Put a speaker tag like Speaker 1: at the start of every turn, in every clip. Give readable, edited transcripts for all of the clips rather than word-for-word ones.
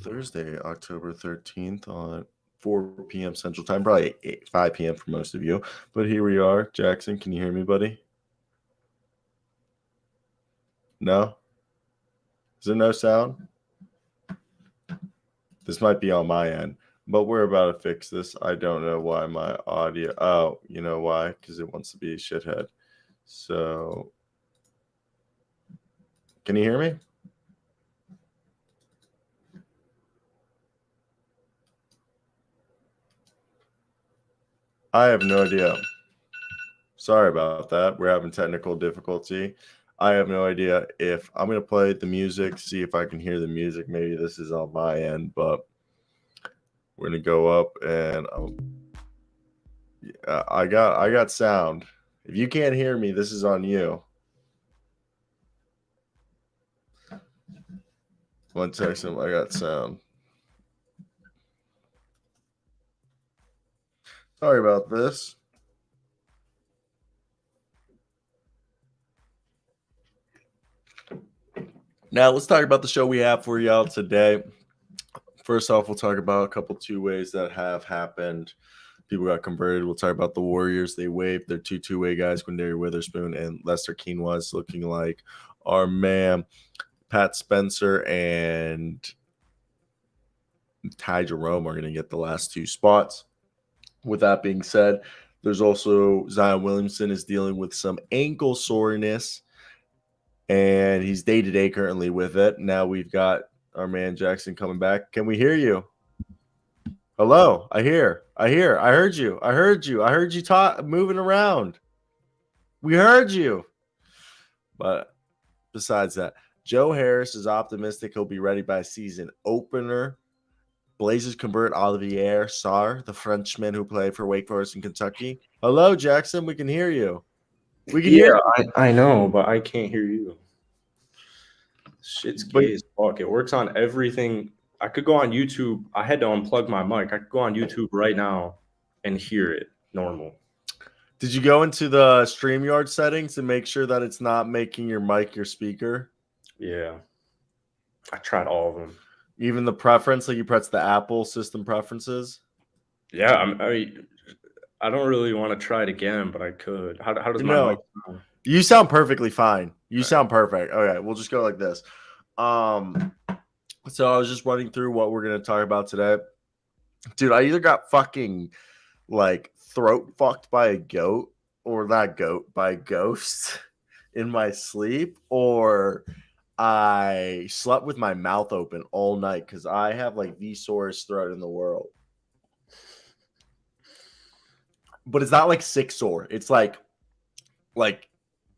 Speaker 1: Thursday, October 13th on 4 p.m. Central Time, probably 5 p.m. for most of you. But here we are. Jackson, can you hear me, buddy? No? Is there no sound? This might be on my end, but we're about to fix this. I don't know why my audio... Oh, you know why? Because it wants to be a shithead. So, can you hear me? I have no idea. Sorry about that. We're having technical difficulty. I have no idea if I'm going to play the music, see if I can hear the music. Maybe this is on my end, but we're going to go up and I got sound. If you can't hear me, this is on you. One second, I got sound. Sorry about this. Now, let's talk about the show we have for y'all today. First off, we'll talk about a couple two ways that have happened. People got converted. We'll talk about the Warriors. They waived their two-way guys, Quindary Witherspoon and Lester Quinones, looking like our man Pat Spencer and Ty Jerome are going to get the last two spots. With that being said, there's also Zion Williamson is dealing with some ankle soreness, and he's day-to-day currently with it. Now we've got our man Jackson coming back. Can we hear you? Hello, I heard you. I heard you moving around. We heard you. But besides that, Joe Harris is optimistic he'll be ready by season opener. Blazers convert Olivier Sarr, the Frenchman who played for Wake Forest in Kentucky. Hello, Jackson. We can hear you.
Speaker 2: We can hear you. I know, but I can't hear you. Shit's gay as fuck. It works on everything. I could go on YouTube. I had to unplug my mic. I could go on YouTube right now and hear it normal.
Speaker 1: Did you go into the StreamYard settings and make sure that it's not making your mic your speaker?
Speaker 2: Yeah. I tried all of them.
Speaker 1: Even the preference, like you press the Apple system preferences?
Speaker 2: Yeah, I don't really want to try it again, but I could. How does my mic sound?
Speaker 1: You sound perfectly fine. You sound perfect. Okay, we'll just go like this. So I was just running through what we're going to talk about today. Dude, I either got fucking like throat fucked by a goat or not goat, by a ghost in my sleep, or I slept with my mouth open all night because I have like the sorest throat in the world. But it's not like sick sore. It's like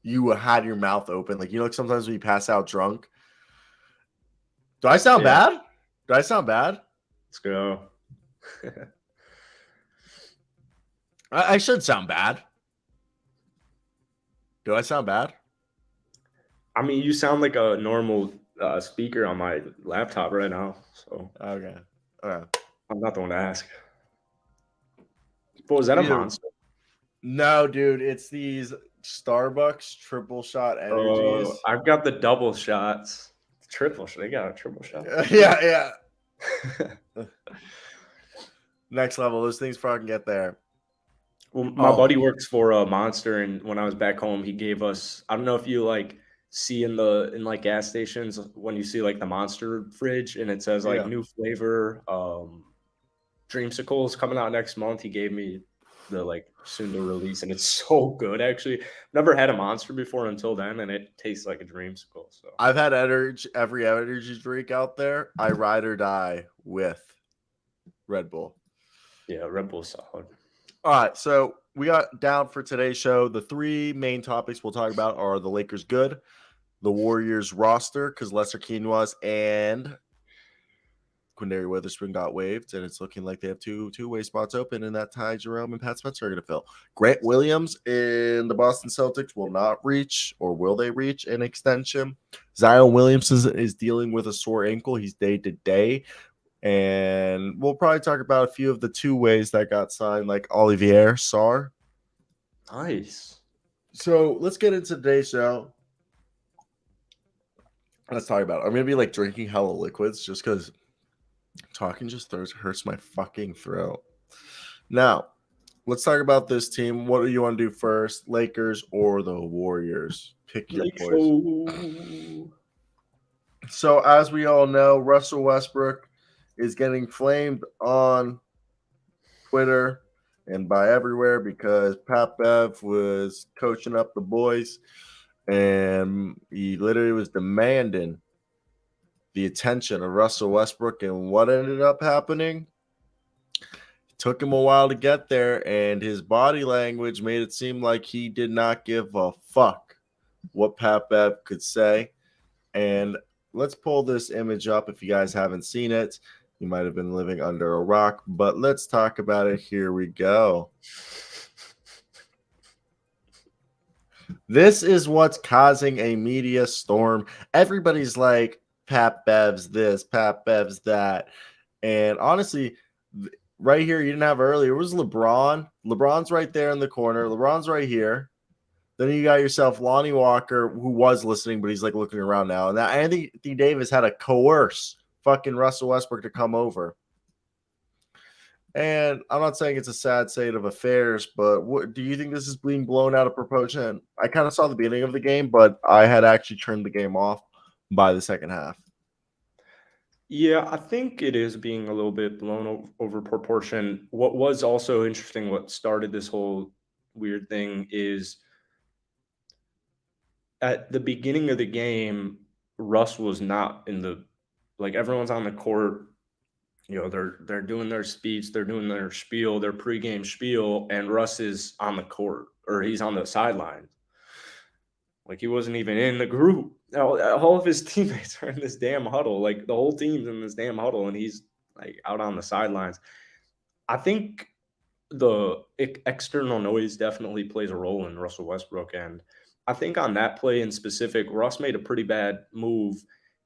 Speaker 1: you had your mouth open. Like, you know, like sometimes when you pass out drunk. Do I sound bad? Do I sound bad?
Speaker 2: Let's go.
Speaker 1: I should sound bad. Do I sound bad?
Speaker 2: I mean, you sound like a normal speaker on my laptop right now. So
Speaker 1: okay.
Speaker 2: I'm not the one to ask. But was that a monster?
Speaker 1: No, dude. It's these Starbucks triple shot energies.
Speaker 2: I've got the double shots. Triple shot. They got a triple shot.
Speaker 1: Yeah. Next level. Those things fucking get there.
Speaker 2: Well, my buddy works for Monster, and when I was back home, he gave us. I don't know if you like see in like gas stations when you see like the Monster fridge, and it says like new flavor, dreamsicles coming out next month. He gave me the like soon to release, and it's so good. Actually, never had a Monster before until then, and it tastes like a dreamsicle. So
Speaker 1: I've had every energy drink out there. I ride or die with Red Bull.
Speaker 2: Yeah, Red Bull's solid.
Speaker 1: All right, so we got down for today's show. The three main topics we'll talk about are the Lakers good, the Warriors roster, because Lester Quinones and Quindary Witherspoon got waived, and it's looking like they have two-way spots open, and that Ty Jerome and Pat Spencer are going to fill. Grant Williams in the Boston Celtics will not reach, or will they reach, an extension. Zion Williamson is dealing with a sore ankle. He's day-to-day. And we'll probably talk about a few of the two ways that got signed, like Olivier Sarr.
Speaker 2: Nice.
Speaker 1: So let's get into today's show. Let's talk about it. I'm going to be like drinking hella liquids just because Talking just hurts my fucking throat. Now, let's talk about this team. What do you want to do first, Lakers or the Warriors? Pick your
Speaker 2: Lake
Speaker 1: poison.
Speaker 2: Show.
Speaker 1: So, as we all know, Russell Westbrook is getting flamed on Twitter and by everywhere because Pat Bev was coaching up the boys and he literally was demanding the attention of Russell Westbrook. And what ended up happening? It took him a while to get there, and his body language made it seem like he did not give a fuck what Pat Bev could say. And let's pull this image up if you guys haven't seen it. You might have been living under a rock, but let's talk about it. Here we go. This is what's causing a media storm. Everybody's like, Pat Bev's this, Pat Bev's that. And honestly, right here, you didn't have earlier, it was LeBron. LeBron's right there in the corner. LeBron's right here. Then you got yourself Lonnie Walker, who was listening, but he's like looking around now. And Anthony Davis had to coerce fucking Russell Westbrook to come over. And I'm not saying it's a sad state of affairs, but what do you think this is being blown out of proportion? I kind of saw the beginning of the game, but I had actually turned the game off by the second half.
Speaker 2: Yeah, I think it is being a little bit blown over proportion. What was also interesting, what started this whole weird thing is at the beginning of the game, Russ was not in the like everyone's on the court. You know, they're doing their speech, they're doing their spiel, their pregame spiel, and Russ is on the court or he's on the sideline. Like he wasn't even in the group. All of his teammates are in this damn huddle. Like the whole team's in this damn huddle, and he's like out on the sidelines. I think the external noise definitely plays a role in Russell Westbrook, and I think on that play in specific, Russ made a pretty bad move,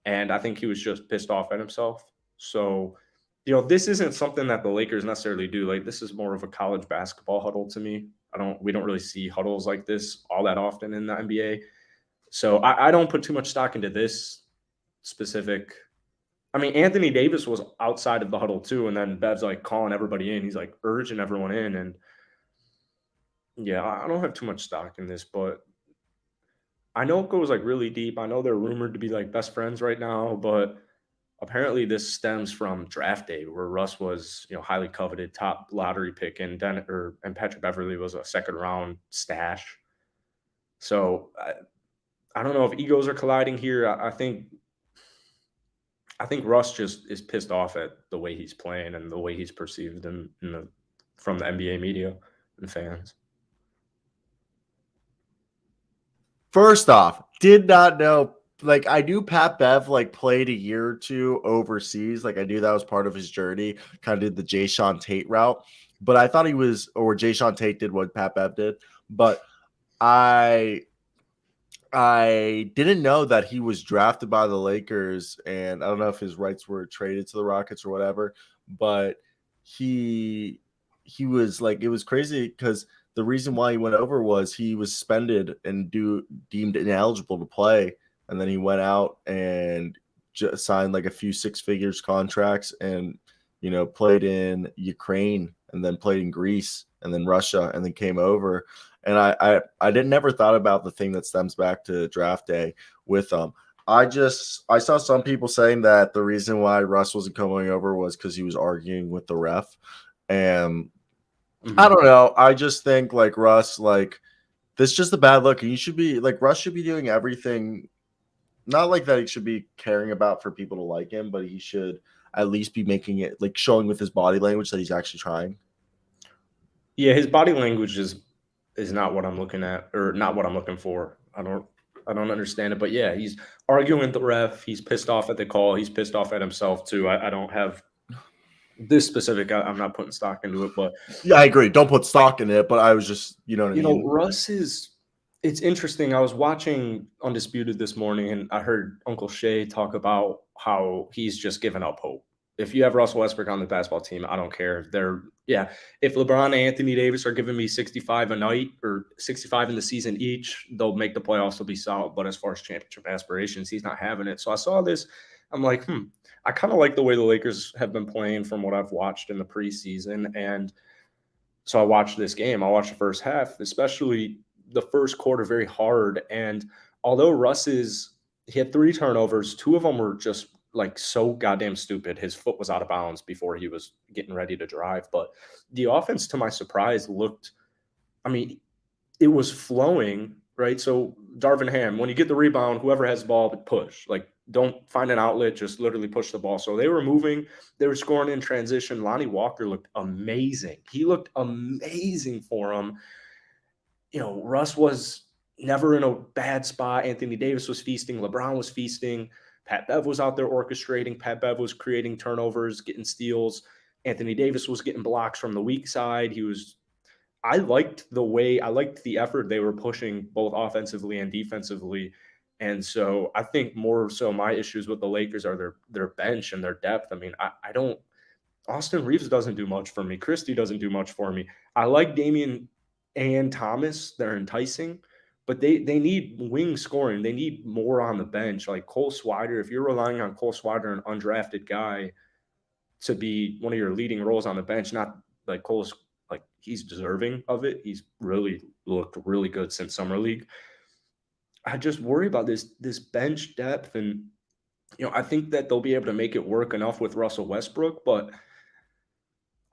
Speaker 2: and I think he was just pissed off at himself. So, you know, this isn't something that the Lakers necessarily do. Like this is more of a college basketball huddle to me. We don't really see huddles like this all that often in the NBA. So I don't put too much stock into this specific. I mean, Anthony Davis was outside of the huddle too, and then Bev's like calling everybody in. He's like urging everyone in, and yeah, I don't have too much stock in this, but I know it goes like really deep. I know they're rumored to be like best friends right now, but apparently this stems from draft day where Russ was, you know, highly coveted top lottery pick and Patrick Beverley was a second round stash. So I don't know if egos are colliding here. I think Russ just is pissed off at the way he's playing and the way he's perceived from the NBA media and fans.
Speaker 1: First off, did not know. Like I knew Pat Bev like played a year or two overseas. Like I knew that was part of his journey. Kind of did the Jay Sean Tate route, but I thought he was, or Jay Sean Tate did what Pat Bev did. But I didn't know that he was drafted by the Lakers, and I don't know if his rights were traded to the Rockets or whatever. But he was like, it was crazy because the reason why he went over was he was suspended and deemed ineligible to play. And then he went out and just signed like a few six figures contracts and, you know, played in Ukraine and then played in Greece and then Russia and then came over. And I didn't never thought about the thing that stems back to draft day with them. I saw some people saying that the reason why Russ wasn't coming over was because he was arguing with the ref. And I don't know. I just think like Russ, like this is just a bad look. And you should be like Russ should be doing everything. Not like that he should be caring about for people to like him, but he should at least be making it like showing with his body language that he's actually trying.
Speaker 2: Yeah, his body language is not what I'm looking at or not what I'm looking for. I don't understand it, but yeah, he's arguing with the ref. He's pissed off at the call. He's pissed off at himself too. I don't have this specific. I'm not putting stock into it, but
Speaker 1: yeah, I agree. Don't put stock in it, but I was just, you know what I mean?
Speaker 2: Russ is. It's interesting. I was watching Undisputed this morning, and I heard Uncle Shay talk about how he's just given up hope. If you have Russell Westbrook on the basketball team, I don't care. If LeBron and Anthony Davis are giving me 65 a night or 65 in the season each, they'll make the playoffs. They'll be solid. But as far as championship aspirations, he's not having it. So I saw this I'm like, I kind of like the way the Lakers have been playing from what I've watched in the preseason. And so I watched this game. I watched the first half, especially the first quarter, very hard. And although he had 3 turnovers, 2 of them were just like so goddamn stupid. His foot was out of bounds before he was getting ready to drive. But the offense, to my surprise, I mean, it was flowing, right? So Darvin Ham, when you get the rebound, whoever has the ball, push. Like, don't find an outlet, just literally push the ball. So they were moving, they were scoring in transition. Lonnie Walker looked amazing. He looked amazing for him. Russ was never in a bad spot. Anthony Davis was feasting. LeBron was feasting. Pat Bev was out there orchestrating. Pat Bev was creating turnovers, getting steals. Anthony Davis was getting blocks from the weak side. I liked the effort they were pushing both offensively and defensively. And so I think more so my issues with the Lakers are their bench and their depth. I mean, I don't Austin Reeves doesn't do much for me. Christie doesn't do much for me. I like Damian and Thomas. They're enticing, but they need wing scoring. They need more on the bench. Like Cole Swider, if you're relying on Cole Swider, an undrafted guy, to be one of your leading roles on the bench, not like Cole's like he's deserving of it. He's really looked really good since summer league. I just worry about this bench depth, and I think that they'll be able to make it work enough with Russell Westbrook, but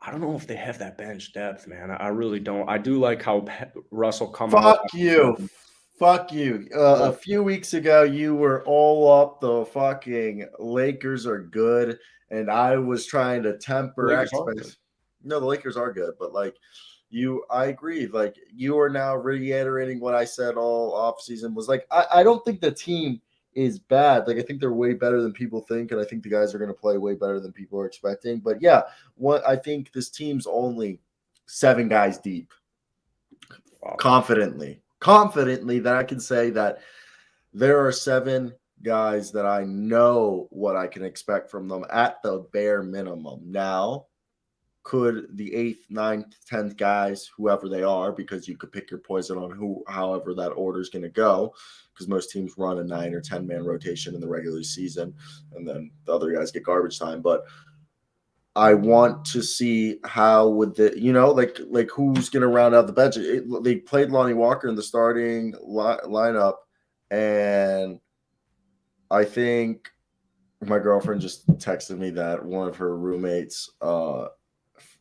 Speaker 2: I don't know if they have that bench depth, man. I really don't. I do like how Russell come out.
Speaker 1: Fuck you. Fuck you. A few weeks ago, you were all up the fucking Lakers are good, and I was trying to temper expectations. No, the Lakers are good, but like I agree. Like you are now reiterating what I said all offseason was like, I don't think the team is bad. Like I think they're way better than people think, and I think the guys are going to play way better than people are expecting. But yeah, I think this team's only 7 guys deep. Wow. Confidently that I can say that there are 7 guys that I know what I can expect from them at the bare minimum. Now, could the 8th, 9th, 10th guys, whoever they are, because you could pick your poison on however that order is going to go, because most teams run a 9 or 10 man rotation in the regular season, and then the other guys get garbage time. But I want to see how would like who's going to round out the bench. They played Lonnie Walker in the starting lineup, and I think my girlfriend just texted me that one of her roommates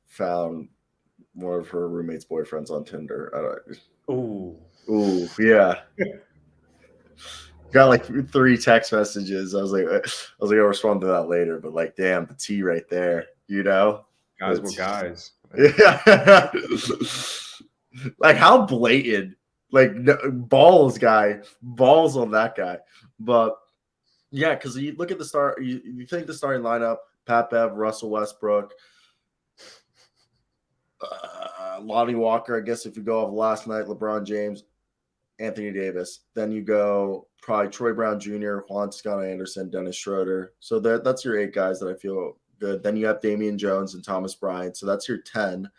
Speaker 1: found one of her roommate's boyfriends on Tinder. Ooh, yeah. Got like 3 text messages. I was like, I'll respond to that later. But like, damn, the T right there,
Speaker 2: guys were guys.
Speaker 1: Yeah. Like how blatant, like balls on that guy. But yeah, because you look at the start, you think the starting lineup: Pat Bev, Russell Westbrook, Lonnie Walker. I guess if you go off last night, LeBron James, Anthony Davis. Then you go probably Troy Brown Jr., Juan Toscano Anderson, Dennis Schroeder. So that's your 8 guys that I feel good. Then you have Damian Jones and Thomas Bryant. So that's your 10.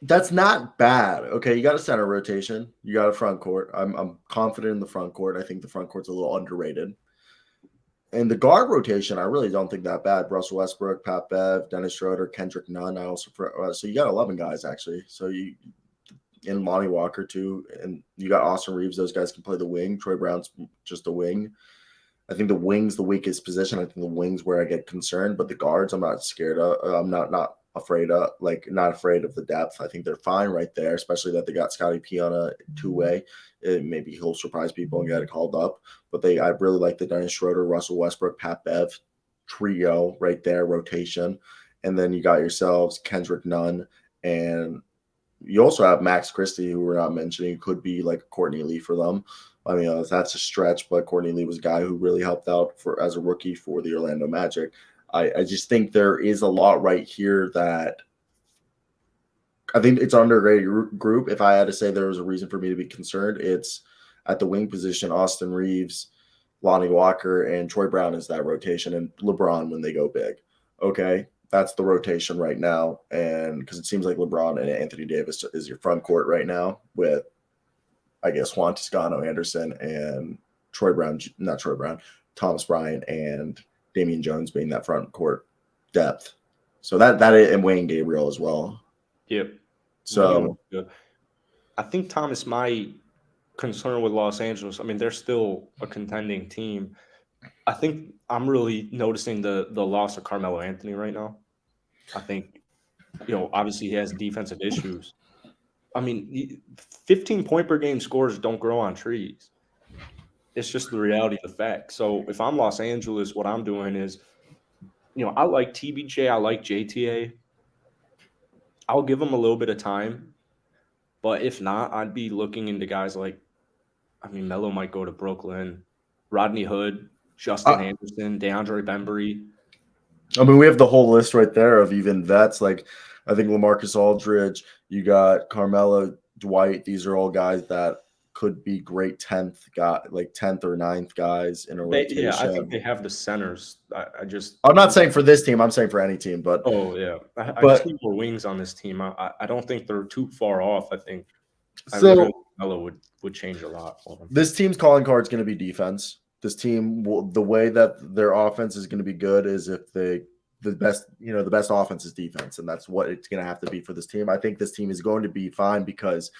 Speaker 1: That's not bad. Okay, you got a center rotation. You got a front court. I'm confident in the front court. I think the front court's a little underrated. And the guard rotation, I really don't think that bad. Russell Westbrook, Pat Bev, Dennis Schroeder, Kendrick Nunn. So you got 11 guys actually. So and Lonnie Walker too, and you got Austin Reeves. Those guys can play the wing. Troy Brown's just a wing. I think the wing's the weakest position. I think the wing's where I get concerned, but the guards, I'm not scared of. I'm not afraid of. Not afraid of the depth. I think they're fine right there, especially that they got Scottie P on a 2-way. Maybe he'll surprise people and get it called up. But I really like the Dennis Schroeder, Russell Westbrook, Pat Bev trio right there, rotation. And then you got yourselves Kendrick Nunn, and you also have Max Christie, who we're not mentioning, could be like a Courtney Lee for them. I mean, that's a stretch, but Courtney Lee was a guy who really helped out as a rookie for the Orlando Magic. I just think there is a lot right here that I think it's an underrated group. If I had to say there was a reason for me to be concerned, it's at the wing position, Austin Reeves, Lonnie Walker, and Troy Brown is that rotation, and LeBron when they go big. Okay, that's the rotation right now. And because it seems like LeBron and Anthony Davis is your front court right now with, I guess, Juan Toscano Anderson and Thomas Bryant and Damian Jones being that front court depth. So that and Wayne Gabriel as well.
Speaker 2: Yep.
Speaker 1: So
Speaker 2: I think, Thomas, my concern with Los Angeles, I mean, they're still a contending team. I think I'm really noticing the loss of Carmelo Anthony right now. I think, obviously he has defensive issues. I mean, 15 point per game scores don't grow on trees. It's just the reality of the fact. So if I'm Los Angeles, what I'm doing is, I like TBJ, I like JTA. I'll give them a little bit of time. But if not, I'd be looking into guys like, I mean, Melo might go to Brooklyn, Rodney Hood, Justin Anderson, DeAndre Bembry.
Speaker 1: I mean, we have the whole list right there of even vets. Like, I think LaMarcus Aldridge, you got Carmelo, Dwight. These are all guys that could be great 10th or 9th guys in a rotation.
Speaker 2: Yeah, I think they have the centers.
Speaker 1: I'm not saying for this team. I'm saying for any team. But
Speaker 2: yeah, I just need more wings on this team. I don't think they're too far off. I think Melo would change a lot for them.
Speaker 1: This team's calling card is going to be defense. This team, the way that their offense is going to be good is if the best offense is defense, and that's what it's going to have to be for this team. I think this team is going to be fine because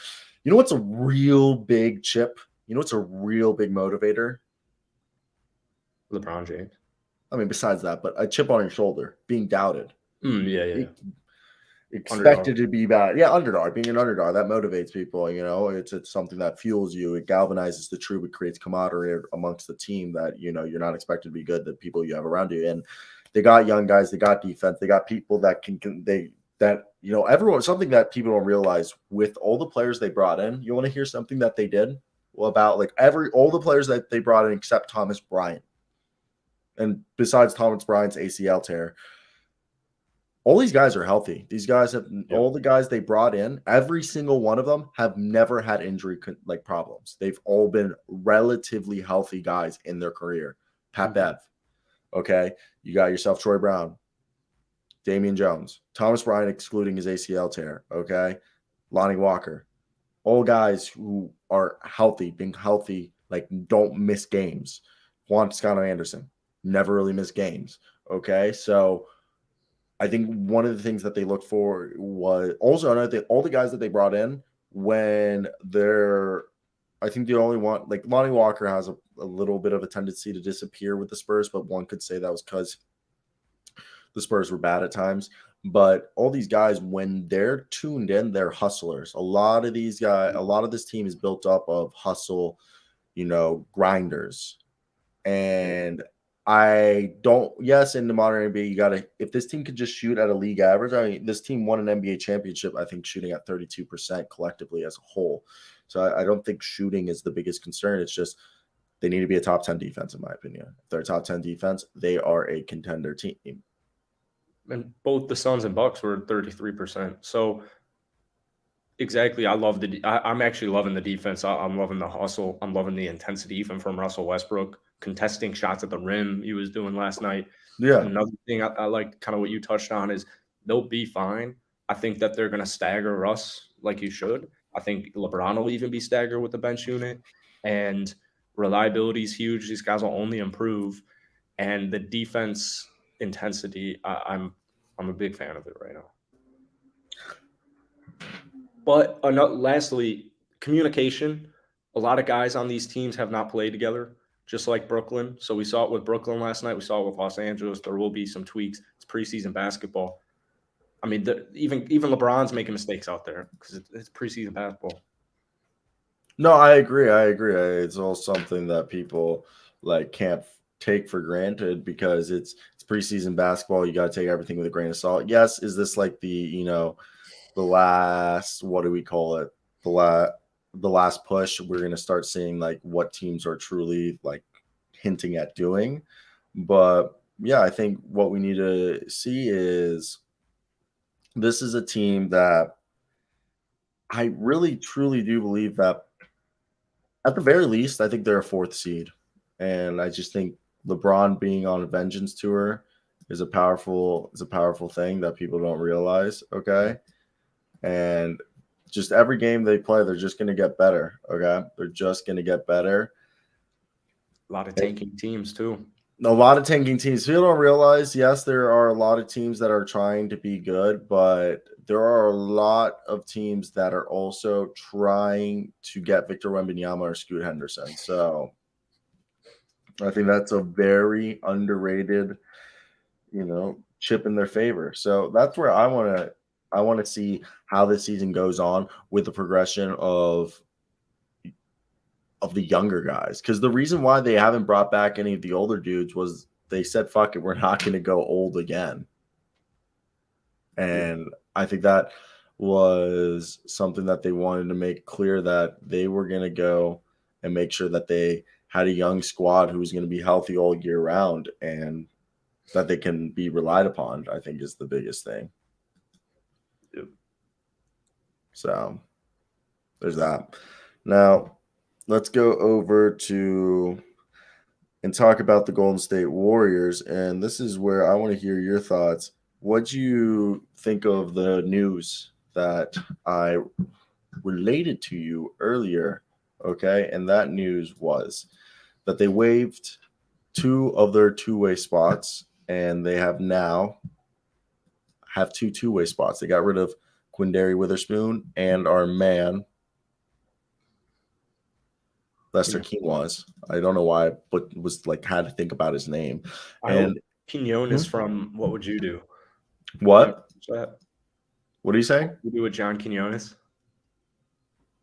Speaker 1: what's a real big chip? What's a real big motivator?
Speaker 2: LeBron James.
Speaker 1: I mean, besides that, but a chip on your shoulder, being doubted.
Speaker 2: Yeah.
Speaker 1: Expected to be bad. Yeah, underdog. Being an underdog, that motivates people. It's something that fuels you. It galvanizes the troop. It creates camaraderie amongst the team that, you're not expected to be good, the people you have around you. And they got young guys. They got defense. They got people that everyone, something that people don't realize with all the players they brought in. You want to hear something that they did? Well, about all the players that they brought in except Thomas Bryant. And besides Thomas Bryant's ACL tear, all these guys are healthy. These guys all the guys they brought in, every single one of them have never had injury problems. They've all been relatively healthy guys in their career. Pat Bev. Okay. You got yourself Troy Brown, Damian Jones, Thomas Bryant, excluding his ACL tear. Okay. Lonnie Walker. All guys who are healthy, being healthy, don't miss games. Juan Toscano Anderson never really missed games. Okay. So I think one of the things that they looked for was also another thing, all the guys that they brought in when I think the only one, Lonnie Walker has a little bit of a tendency to disappear with the Spurs, but one could say that was because the Spurs were bad at times. But all these guys, when they're tuned in, they're hustlers. A lot of this team is built up of hustle, grinders. And in the modern NBA, if this team could just shoot at a league average, I mean, this team won an NBA championship, I think, shooting at 32% collectively as a whole. So I don't think shooting is the biggest concern. It's just they need to be a top 10 defense, in my opinion. If they're a top 10 defense, they are a contender team.
Speaker 2: And both the Suns and Bucks were 33%. So exactly, I'm actually loving the defense. I'm loving the hustle. I'm loving the intensity, even from Russell Westbrook. Contesting shots at the rim he was doing last night.
Speaker 1: Yeah.
Speaker 2: Another thing I like, kind of what you touched on, is they'll be fine. I think that they're going to stagger Russ like you should. I think LeBron will even be staggered with the bench unit. And reliability is huge. These guys will only improve. And the defense intensity, I'm a big fan of it right now. But lastly, communication. A lot of guys on these teams have not played together, just like Brooklyn. So we saw it with Brooklyn last night. We saw it with Los Angeles. There will be some tweaks. It's preseason basketball. I mean, even LeBron's making mistakes out there because it's preseason basketball.
Speaker 1: No, I agree. It's all something that people can't take for granted because it's preseason basketball. You got to take everything with a grain of salt. Yes, is this the last, what do we call it? The last push? We're going to start seeing what teams are truly hinting at doing. But yeah, I think what we need to see is this is a team that I really truly do believe that at the very least, I think they're a 4th seed. And I just think LeBron being on a vengeance tour is a powerful thing that people don't realize. Okay. And just every game they play, they're just going to get better. Okay. They're just going to get better.
Speaker 2: A lot of tanking teams too.
Speaker 1: A lot of tanking teams. People don't realize, yes, there are a lot of teams that are trying to be good, but there are a lot of teams that are also trying to get Victor Wembanyama or Scoot Henderson. So I think that's a very underrated, chip in their favor. So that's where I want to see how this season goes on with the progression of the younger guys, because the reason why they haven't brought back any of the older dudes was they said, fuck it, we're not going to go old again. And I think that was something that they wanted to make clear, that they were going to go and make sure that they had a young squad who was going to be healthy all year round and that they can be relied upon, I think is the biggest thing.
Speaker 2: Yep.
Speaker 1: So there's that. Now, let's go over to and talk about the Golden State Warriors. And this is where I want to hear your thoughts. What do you think of the news that I related to you earlier? Okay. And that news was that they waived 2 of their two-way spots, and they have two two-way spots. They got rid of Quindary Witherspoon and our man, Lester Quinones. I don't know why, but was like had to think about his name. And
Speaker 2: Quinones from What Would You Do?
Speaker 1: What?
Speaker 2: What
Speaker 1: are you saying?
Speaker 2: You do with John Quinones?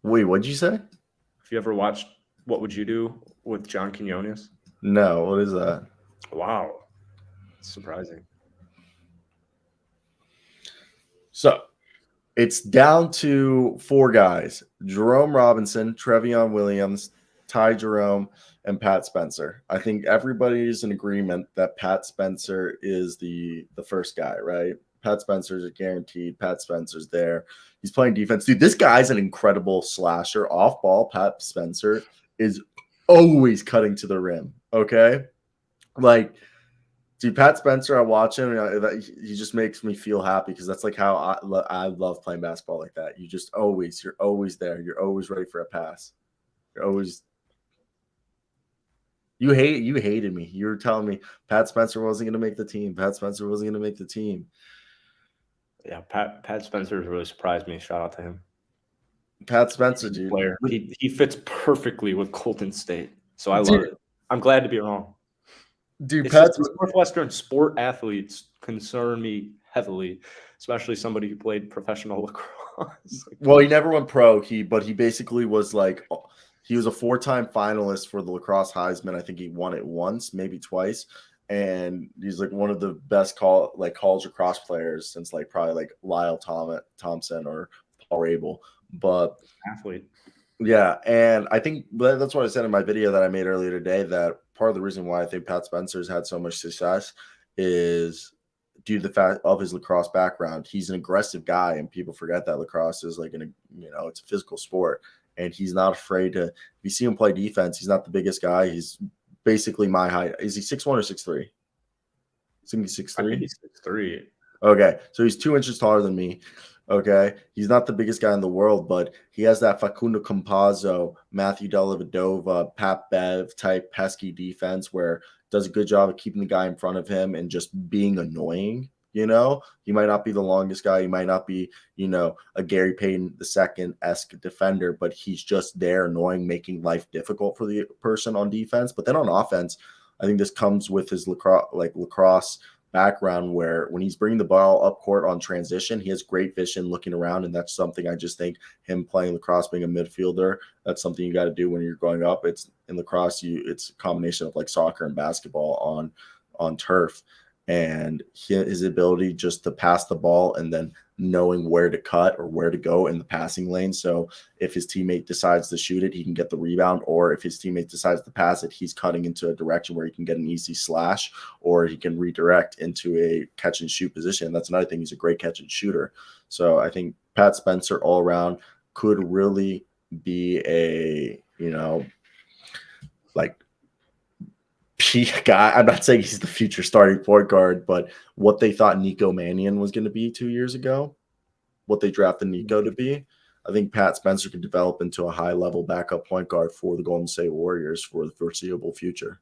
Speaker 1: Wait, what'd you say?
Speaker 2: Have you ever watched What Would You Do with John Quinones?
Speaker 1: No, what is that?
Speaker 2: Wow. It's surprising.
Speaker 1: So it's down to 4 guys: Jerome Robinson, Trevion Williams, Ty Jerome, and Pat Spencer. I think everybody is in agreement that Pat Spencer is the first guy, right? Pat Spencer's guaranteed. Pat Spencer's there. He's playing defense. Dude, this guy's an incredible slasher. Off ball, Pat Spencer is always cutting to the rim, okay? Like, dude, Pat Spencer, I watch him, and he just makes me feel happy, because that's like how I love playing basketball like that. You're always there. You're always ready for a pass. You're always – you hated me. You were telling me Pat Spencer wasn't going to make the team. Pat Spencer wasn't going to make the team.
Speaker 2: Yeah, Pat Spencer has really surprised me. Shout out to him.
Speaker 1: Pat Spencer, dude.
Speaker 2: Player. He fits perfectly with Golden State. So I love it. I'm glad to be wrong.
Speaker 1: Dude,
Speaker 2: Northwestern sport athletes concern me heavily, especially somebody who played professional lacrosse.
Speaker 1: Well, he never went pro, but he basically was like – he was a 4-time finalist for the lacrosse Heisman. I think he won it once, maybe twice. And he's like one of the best college lacrosse players since like probably like Lyle Thompson or Paul Rabel. But
Speaker 2: athlete.
Speaker 1: Yeah. And I think that's what I said in my video that I made earlier today, that part of the reason why I think Pat Spencer's had so much success is due to the fact of his lacrosse background. He's an aggressive guy, and people forget that lacrosse is like it's a physical sport. And he's not afraid to – if you see him play defense, he's not the biggest guy. He's basically my height. Is he 6'1" or 6'3"? He's going to be 6'3"?
Speaker 2: I think he's 6'3".
Speaker 1: Okay. So he's 2 inches taller than me. Okay. He's not the biggest guy in the world, but he has that Facundo Campazzo, Matthew Dellavedova, Pat Bev type pesky defense where does a good job of keeping the guy in front of him and just being annoying. He might not be the longest guy. He might not be, a Gary Payton II-esque defender, but he's just there annoying, making life difficult for the person on defense. But then on offense, I think this comes with his lacrosse background, where when he's bringing the ball up court on transition, he has great vision looking around. And that's something I just think him playing lacrosse, being a midfielder, that's something you got to do when you're going up. It's in lacrosse, it's a combination of like soccer and basketball on turf. And his ability just to pass the ball and then knowing where to cut or where to go in the passing lane. So if his teammate decides to shoot it, he can get the rebound, or if his teammate decides to pass it, he's cutting into a direction where he can get an easy slash, or he can redirect into a catch and shoot position. That's another thing. He's a great catch and shooter. So I think Pat Spencer all around could really be a, guy. I'm not saying he's the future starting point guard, but what they thought Nico Mannion was going to be 2 years ago, what they drafted Nico to be, I think Pat Spencer could develop into a high-level backup point guard for the Golden State Warriors for the foreseeable future.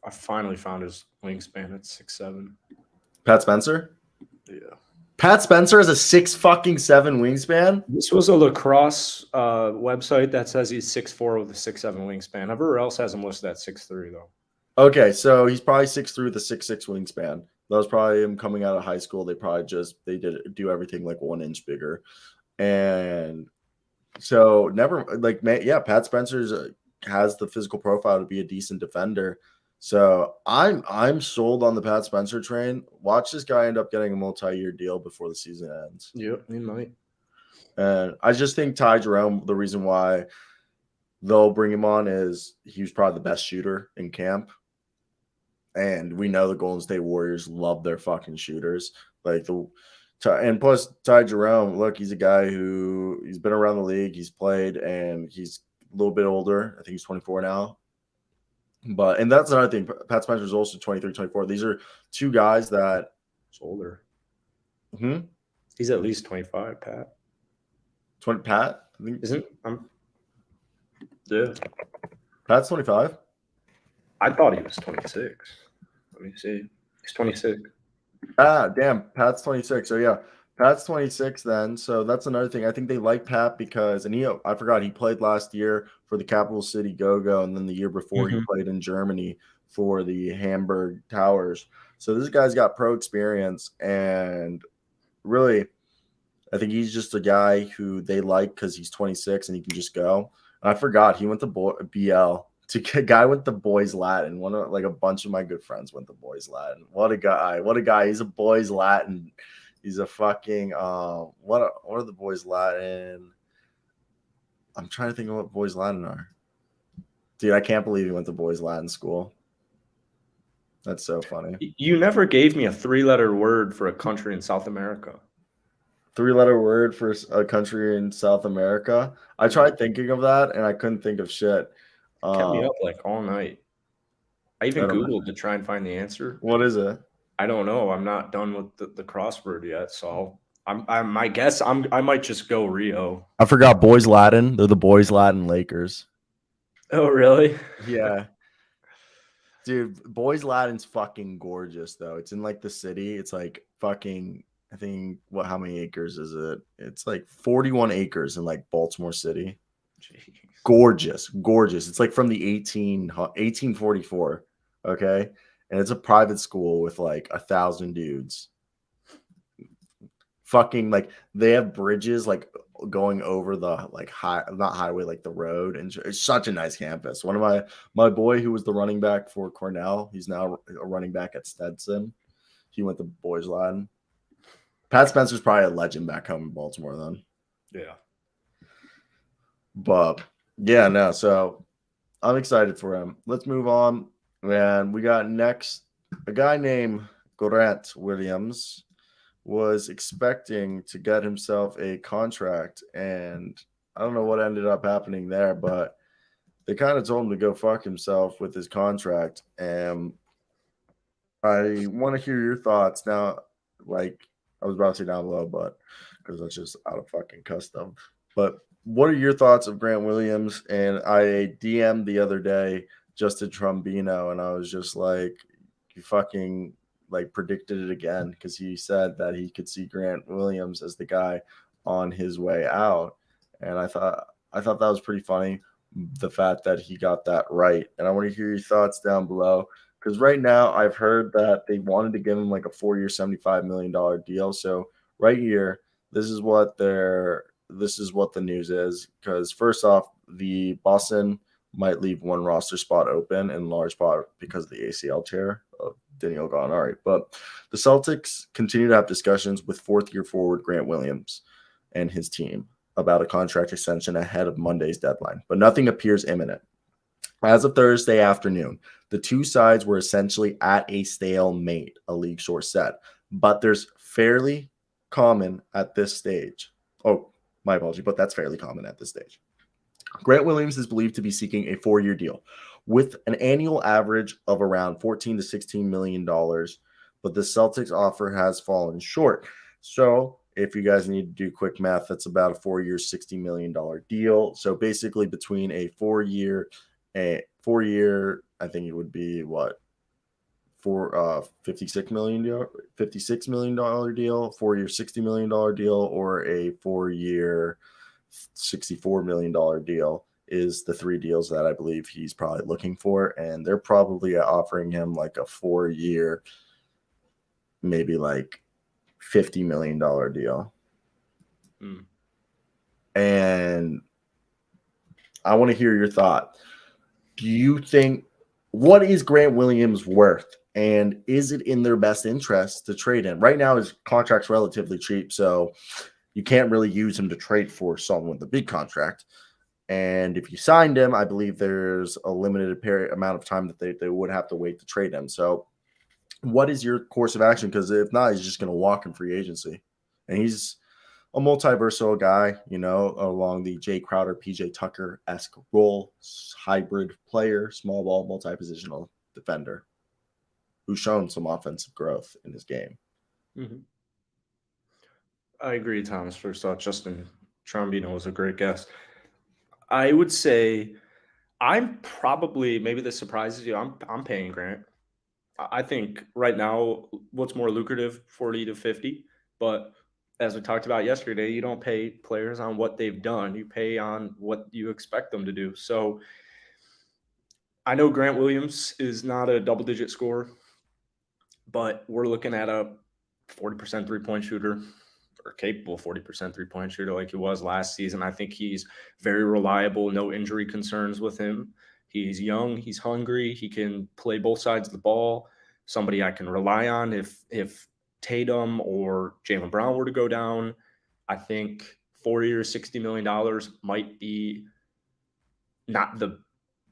Speaker 2: I finally found his wingspan at 6'7".
Speaker 1: Pat Spencer?
Speaker 2: Yeah.
Speaker 1: Pat Spencer has a 6'7" wingspan?
Speaker 2: This was a lacrosse website that says he's 6'4" with a 6'7" wingspan. Everywhere else has him listed at 6'3", though.
Speaker 1: Okay, so he's probably 6'3" with a 6'6" wingspan. That was probably him coming out of high school. They did do everything like 1 inch bigger. And so Pat Spencer has the physical profile to be a decent defender. So I'm sold on the Pat Spencer train. Watch this guy end up getting a multi-year deal before the season ends.
Speaker 2: Yep, he might.
Speaker 1: And I just think Ty Jerome, the reason why they'll bring him on is he was probably the best shooter in camp. And we know the Golden State Warriors love their fucking shooters. And plus Ty Jerome, look, he's a guy he's been around the league, he's played, and he's a little bit older. I think he's 24 now. And that's another thing. Pat Spencer is also 23, 24. These are two guys that
Speaker 2: he's older.
Speaker 1: Hmm?
Speaker 2: He's at least 25, Pat.
Speaker 1: 20 Pat?
Speaker 2: I think yeah.
Speaker 1: Pat's 25.
Speaker 2: I thought he was 26. Let me see. He's 26.
Speaker 1: Ah, damn. Pat's 26. So yeah, Pat's 26 then. So that's another thing. I think they like Pat because, I forgot, he played last year for the Capital City Go-Go, and then the year before he played in Germany for the Hamburg Towers. So this guy's got pro experience, and really, I think he's just a guy who they like because he's 26 and he can just go. And I forgot he went to BL. A guy went to Boys Latin. A bunch of my good friends went to Boys Latin. What a guy! He's a Boys Latin. He's a fucking what are the Boys Latin? I'm trying to think of what Boys Latin are. Dude, I can't believe he went to Boys Latin school. That's so funny.
Speaker 2: You never gave me a 3-letter word for a country in South America.
Speaker 1: 3-letter word for a country in South America. I tried thinking of that and I couldn't think of shit.
Speaker 2: Kept me up all night. I even Googled to try and find the answer.
Speaker 1: What is it?
Speaker 2: I don't know. I'm not done with the crossword yet, so my guess I might just go Rio.
Speaker 1: I forgot Boys Latin. They're the Boys Latin Lakers.
Speaker 2: Oh, really?
Speaker 1: Yeah. Dude, Boys Latin's fucking gorgeous though. It's in the city. It's fucking, I think, how many acres is it? It's 41 acres in Baltimore City. Jeez. Gorgeous. It's from the 1844. Okay. And it's a private school with 1,000 dudes. Fucking they have bridges going over the not highway, the road, and it's such a nice campus. One of my boy who was the running back for Cornell, he's now a running back at Stetson. He went to Boys Latin. Pat Spencer's probably a legend back home in Baltimore then.
Speaker 2: Yeah.
Speaker 1: But yeah, no, so I'm excited for him. Let's move on. And we got next a guy named Grant Williams was expecting to get himself a contract, and I don't know what ended up happening there, but they kind of told him to go fuck himself with his contract. And I want to hear your thoughts now. I was about to say down below, but because that's just out of fucking custom. But what are your thoughts of Grant Williams? And I DM'd the other day Justin Trombino, and I was just you fucking predicted it again, because he said that he could see Grant Williams as the guy on his way out. And I thought that was pretty funny, the fact that he got that right. And I want to hear your thoughts down below, because right now I've heard that they wanted to give him a 4-year, $75 million deal. So right here, this is what the news is. Because first off, the Boston might leave one roster spot open, in large part because of the ACL tear of Daniel Gallinari. But the Celtics continue to have discussions with fourth-year forward Grant Williams and his team about a contract extension ahead of Monday's deadline, but nothing appears imminent. As of Thursday afternoon, the two sides were essentially at a stalemate, a league source said. But there's fairly common at this stage. Oh, my apology, but that's fairly common at this stage. Grant Williams is believed to be seeking a 4-year deal with an annual average of around $14 to $16 million, but the Celtics offer has fallen short. So If you guys need to do quick math, that's about a 4-year, $60 million deal. So basically, between a 4-year, I think it would be what, for $56 million deal, 4-year, $60 million deal, or a 4-year, $64 million deal is the three deals that I believe he's probably looking for. And they're probably offering him like a 4-year, maybe like $50 million deal. And I want to hear your thought. Do you think, what is Grant Williams worth? And is it in their best interest to trade him? Right now, his contract's relatively cheap, so you can't really use him to trade for someone with a big contract. And if you signed him, I believe there's a limited amount of time that they would have to wait to trade him. So what is your course of action? Because if not, he's just going to walk in free agency. And he's a multi-versatile guy, along the Jay Crowder, PJ Tucker-esque role, hybrid player, small ball, multi-positional defender who's shown some offensive growth in his game.
Speaker 2: Mm-hmm. I agree, Thomas. First off, Justin Trombino was a great guest. I would say I'm probably, maybe this surprises you, I'm paying Grant. I think right now what's more lucrative, 40 to 50, but as we talked about yesterday, you don't pay players on what they've done. You pay on what you expect them to do. So I know Grant Williams is not a double-digit scorer, but we're looking at a 40% three-point shooter, or capable 40% three-point shooter like he was last season. I think he's very reliable, no injury concerns with him. He's young, he's hungry, he can play both sides of the ball, somebody I can rely on if Tatum or Jaylen Brown were to go down. I think 4 years, $60 million might be not the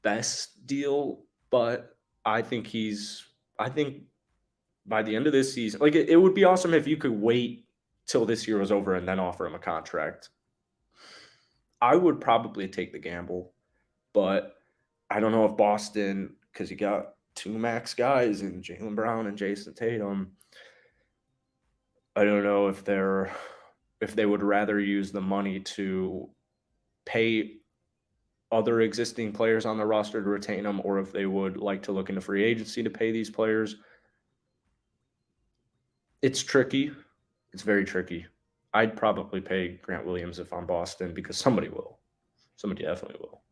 Speaker 2: best deal, but I think by the end of this season, like it would be awesome if you could wait till this year was over and then offer him a contract. I would probably take the gamble, but I don't know if Boston, because you got two max guys in Jaylen Brown and Jason Tatum, I don't know if they would rather use the money to pay other existing players on the roster to retain them, or if they would like to look into free agency to pay these players. It's tricky. It's very tricky. I'd probably pay Grant Williams if I'm Boston, because somebody will. Somebody definitely will.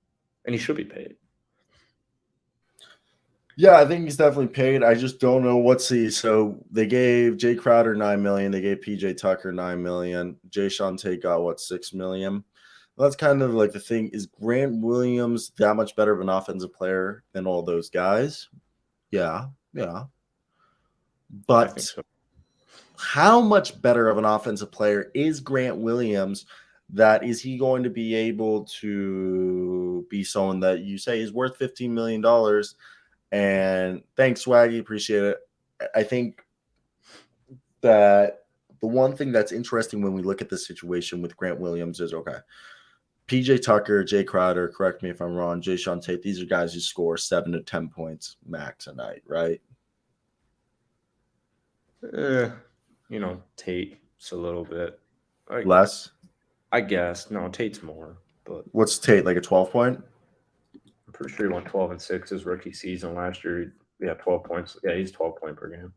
Speaker 2: And he should be paid.
Speaker 1: Yeah, I think he's definitely paid. I just don't know so they gave Jay Crowder $9 million, they gave PJ Tucker $9 million. Jae'Sean Tate got $6 million. Well, that's kind of like the thing. Is Grant Williams that much better of an offensive player than all those guys? Yeah. But so. How much better of an offensive player is Grant Williams? That is he going to be able to be someone that you say is worth $15 million? And thanks, Swaggy. Appreciate it. I think that the one thing that's interesting when we look at this situation with Grant Williams is, okay, PJ Tucker, Jay Crowder, correct me if I'm wrong, Jae'Sean Tate, these are guys who score 7 to 10 points max a night, right?
Speaker 2: Tate's a little bit
Speaker 1: less.
Speaker 2: I guess. No, Tate's more. But
Speaker 1: what's Tate, like a 12-point?
Speaker 2: I'm pretty sure he went 12 and 6 his rookie season last year. Yeah, 12 points. Yeah, he's 12-point per game.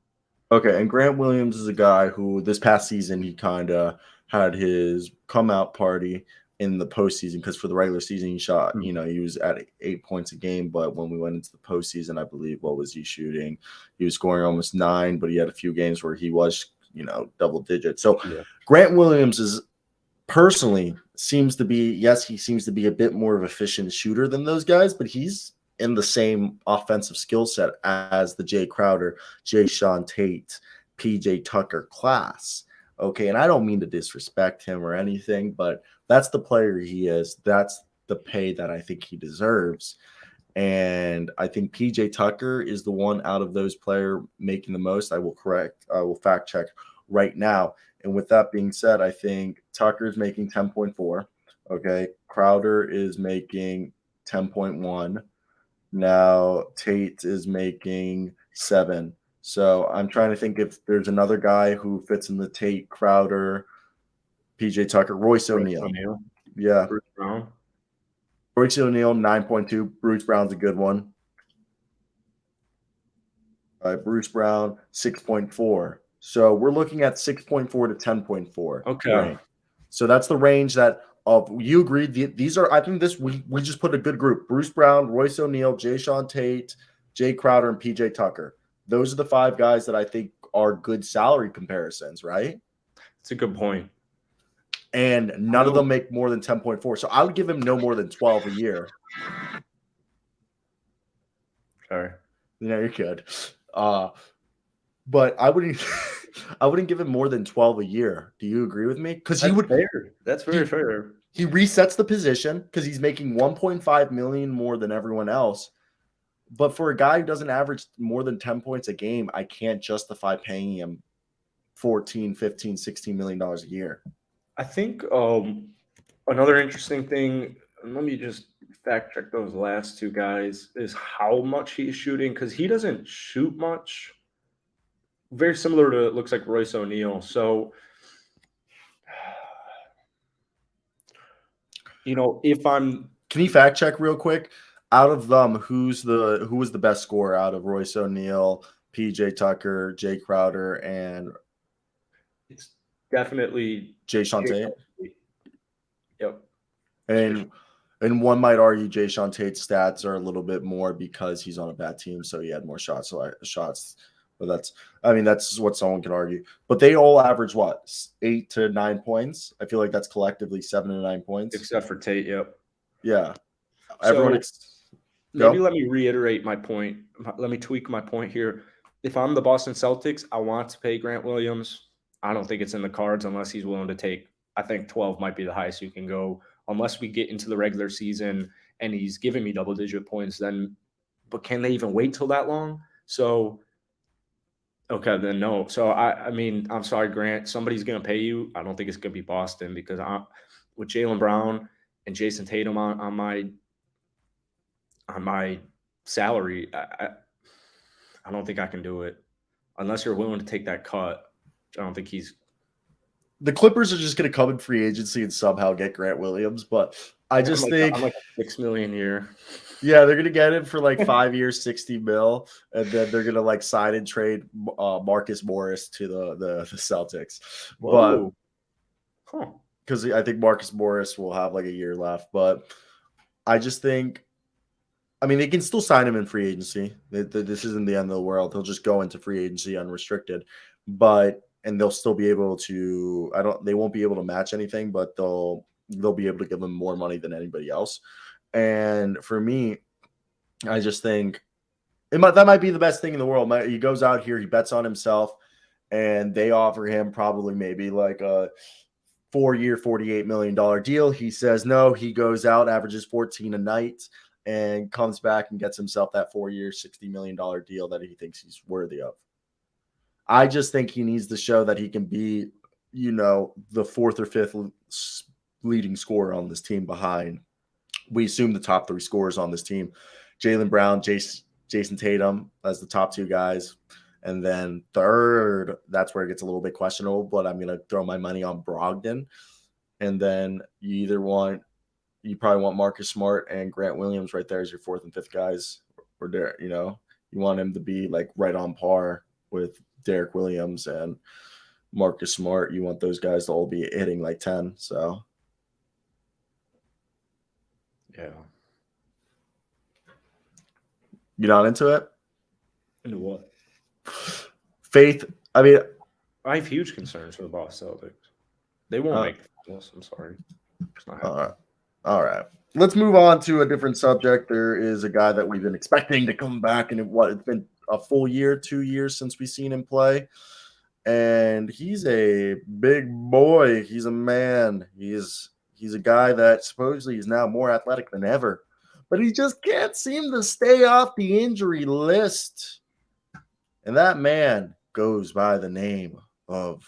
Speaker 1: Okay, and Grant Williams is a guy who this past season he kind of had his come out party in the postseason, because for the regular season he shot, he was at 8 points a game, but when we went into the postseason, I believe, what was he shooting? He was scoring almost 9, but he had a few games where he was, double digits. So yeah. Grant Williams is personally seems to be, yes, he seems to be a bit more of an efficient shooter than those guys, but he's in the same offensive skill set as the Jay Crowder, Jae'Sean Tate, PJ Tucker class. Okay, and I don't mean to disrespect him or anything, but that's the player he is. That's the pay that I think he deserves. And I think PJ Tucker is the one out of those players making the most. I will fact check right now. And with that being said, I think Tucker is making 10.4. Okay, Crowder is making 10.1. Now Tate is making 7. So I'm trying to think if there's another guy who fits in the Tate Crowder PJ Tucker, Royce O'Neal. Yeah.
Speaker 2: Bruce Brown.
Speaker 1: Royce O'Neal, 9.2. Bruce Brown's a good one. All right, Bruce Brown, 6.4. So we're looking at 6.4 to 10.4.
Speaker 2: Okay.
Speaker 1: Range. So that's the range that you agreed. These are, I think we just put a good group. Bruce Brown, Royce O'Neal, Jae'Sean Tate, Jay Crowder, and PJ Tucker. Those are the 5 guys that I think are good salary comparisons, right?
Speaker 2: That's a good point.
Speaker 1: And none of them make more than 10.4. So I would give him no more than 12 a year.
Speaker 2: Sorry.
Speaker 1: Yeah, you're good. But I wouldn't give him more than 12 a year. Do you agree with me? Because he would.
Speaker 2: Fair. That's very fair.
Speaker 1: He resets the position because he's making 1.5 million more than everyone else. But for a guy who doesn't average more than 10 points a game, I can't justify paying him 14, 15, 16 million dollars a year.
Speaker 2: I think another interesting thing, let me just fact check those last 2 guys, is how much he's shooting, because he doesn't shoot much. Very similar to, it looks like, Royce O'Neal. So, if I'm...
Speaker 1: Can you fact check real quick? Out of them, who was the best scorer out of Royce O'Neal, PJ Tucker, Jay Crowder, and
Speaker 2: It's definitely
Speaker 1: Jae'Sean Tate?
Speaker 2: Yep.
Speaker 1: And one might argue Jae'Sean Tate's stats are a little bit more because he's on a bad team, so he had more shots. But that's what someone can argue. But they all average what, 8 to 9 points? I feel like that's collectively 7 to 9 points,
Speaker 2: Except for Tate. Yep.
Speaker 1: Yeah. Everyone.
Speaker 2: Maybe let me reiterate my point. Let me tweak my point here. If I'm the Boston Celtics, I want to pay Grant Williams. I don't think it's in the cards unless he's willing to take. I think 12 might be the highest you can go, unless we get into the regular season and he's giving me double-digit points. But can they even wait till that long? So, okay, then no. So I mean, I'm sorry, Grant. Somebody's going to pay you. I don't think it's going to be Boston, because with Jaylen Brown and Jason Tatum on my salary, I don't think I can do it unless you're willing to take that cut. I don't think
Speaker 1: the Clippers are just going to come in free agency and somehow get Grant Williams, but I just think
Speaker 2: I'm like $6 million a year.
Speaker 1: Yeah, they're going to get him for like 5 years, 60 mil, and then they're going to like sign and trade Marcus Morris to the Celtics.
Speaker 2: Whoa.
Speaker 1: But because I think Marcus Morris will have like a year left, but I just think, I mean, they can still sign him in free agency. This isn't the end of the world. He'll just go into free agency unrestricted, and they'll still be able to. They won't be able to match anything, but they'll be able to give him more money than anybody else. And for me, I just think that might be the best thing in the world. He goes out here, he bets on himself, and they offer him probably maybe like a 4-year, $48 million deal. He says no. He goes out, averages 14 a night, and comes back and gets himself that 4-year, $60 million deal that he thinks he's worthy of. I just think he needs to show that he can be, the 4th or 5th leading scorer on this team behind. We assume the top 3 scorers on this team: Jaylen Brown, Jason Tatum as the top 2 guys. And then third, that's where it gets a little bit questionable, but I'm going to throw my money on Brogdon. And then you probably want Marcus Smart and Grant Williams right there as your 4th and 5th guys. Or there, you want him to be like right on par with Derek Williams and Marcus Smart. You want those guys to all be hitting like 10. So,
Speaker 2: yeah.
Speaker 1: You not into it?
Speaker 2: Into what?
Speaker 1: Faith. I mean,
Speaker 2: I have huge concerns for the Boston Celtics. They won't make the finals. I'm sorry. It's not happening.
Speaker 1: All right. Let's move on to a different subject. There is a guy that we've been expecting to come back, and it's been a full year, 2 years since we've seen him play. And he's a big boy. He's a man. He's a guy that supposedly is now more athletic than ever, but he just can't seem to stay off the injury list. And that man goes by the name of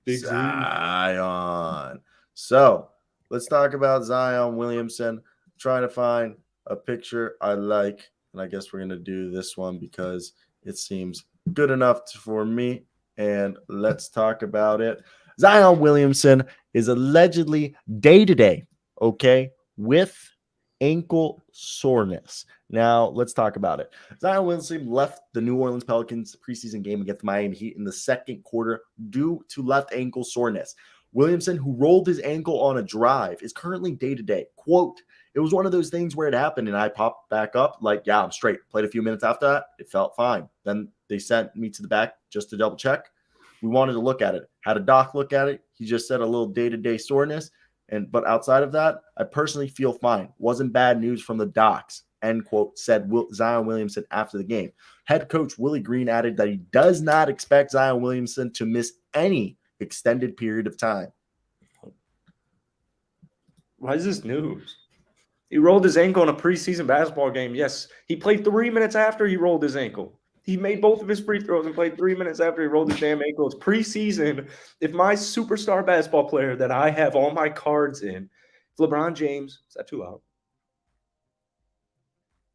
Speaker 1: Zion. So let's talk about Zion Williamson. I'm trying to find a picture I like, and I guess we're going to do this one because it seems good enough for me. And let's talk about it. Zion Williamson is allegedly day-to-day, okay, with ankle soreness. Now, let's talk about it. Zion Williamson left the New Orleans Pelicans preseason game against the Miami Heat in the second quarter due to left ankle soreness. Williamson, who rolled his ankle on a drive, is currently day-to-day. Quote, it was one of those things where it happened and I popped back up like, yeah, I'm straight. Played a few minutes after that. It felt fine. Then they sent me to the back just to double check. We wanted to look at it. Had a doc look at it. He just said a little day-to-day soreness. But outside of that, I personally feel fine. Wasn't bad news from the docs, end quote, said Zion Williamson after the game. Head coach Willie Green added that he does not expect Zion Williamson to miss any extended period of time.
Speaker 2: Why is this news? He rolled his ankle in a preseason basketball game. Yes, he played 3 minutes after he rolled his ankle. He made both of his free throws and played 3 minutes after he rolled his damn ankle. It's preseason. If my superstar basketball player that I have all my cards in, if LeBron James, is that too loud?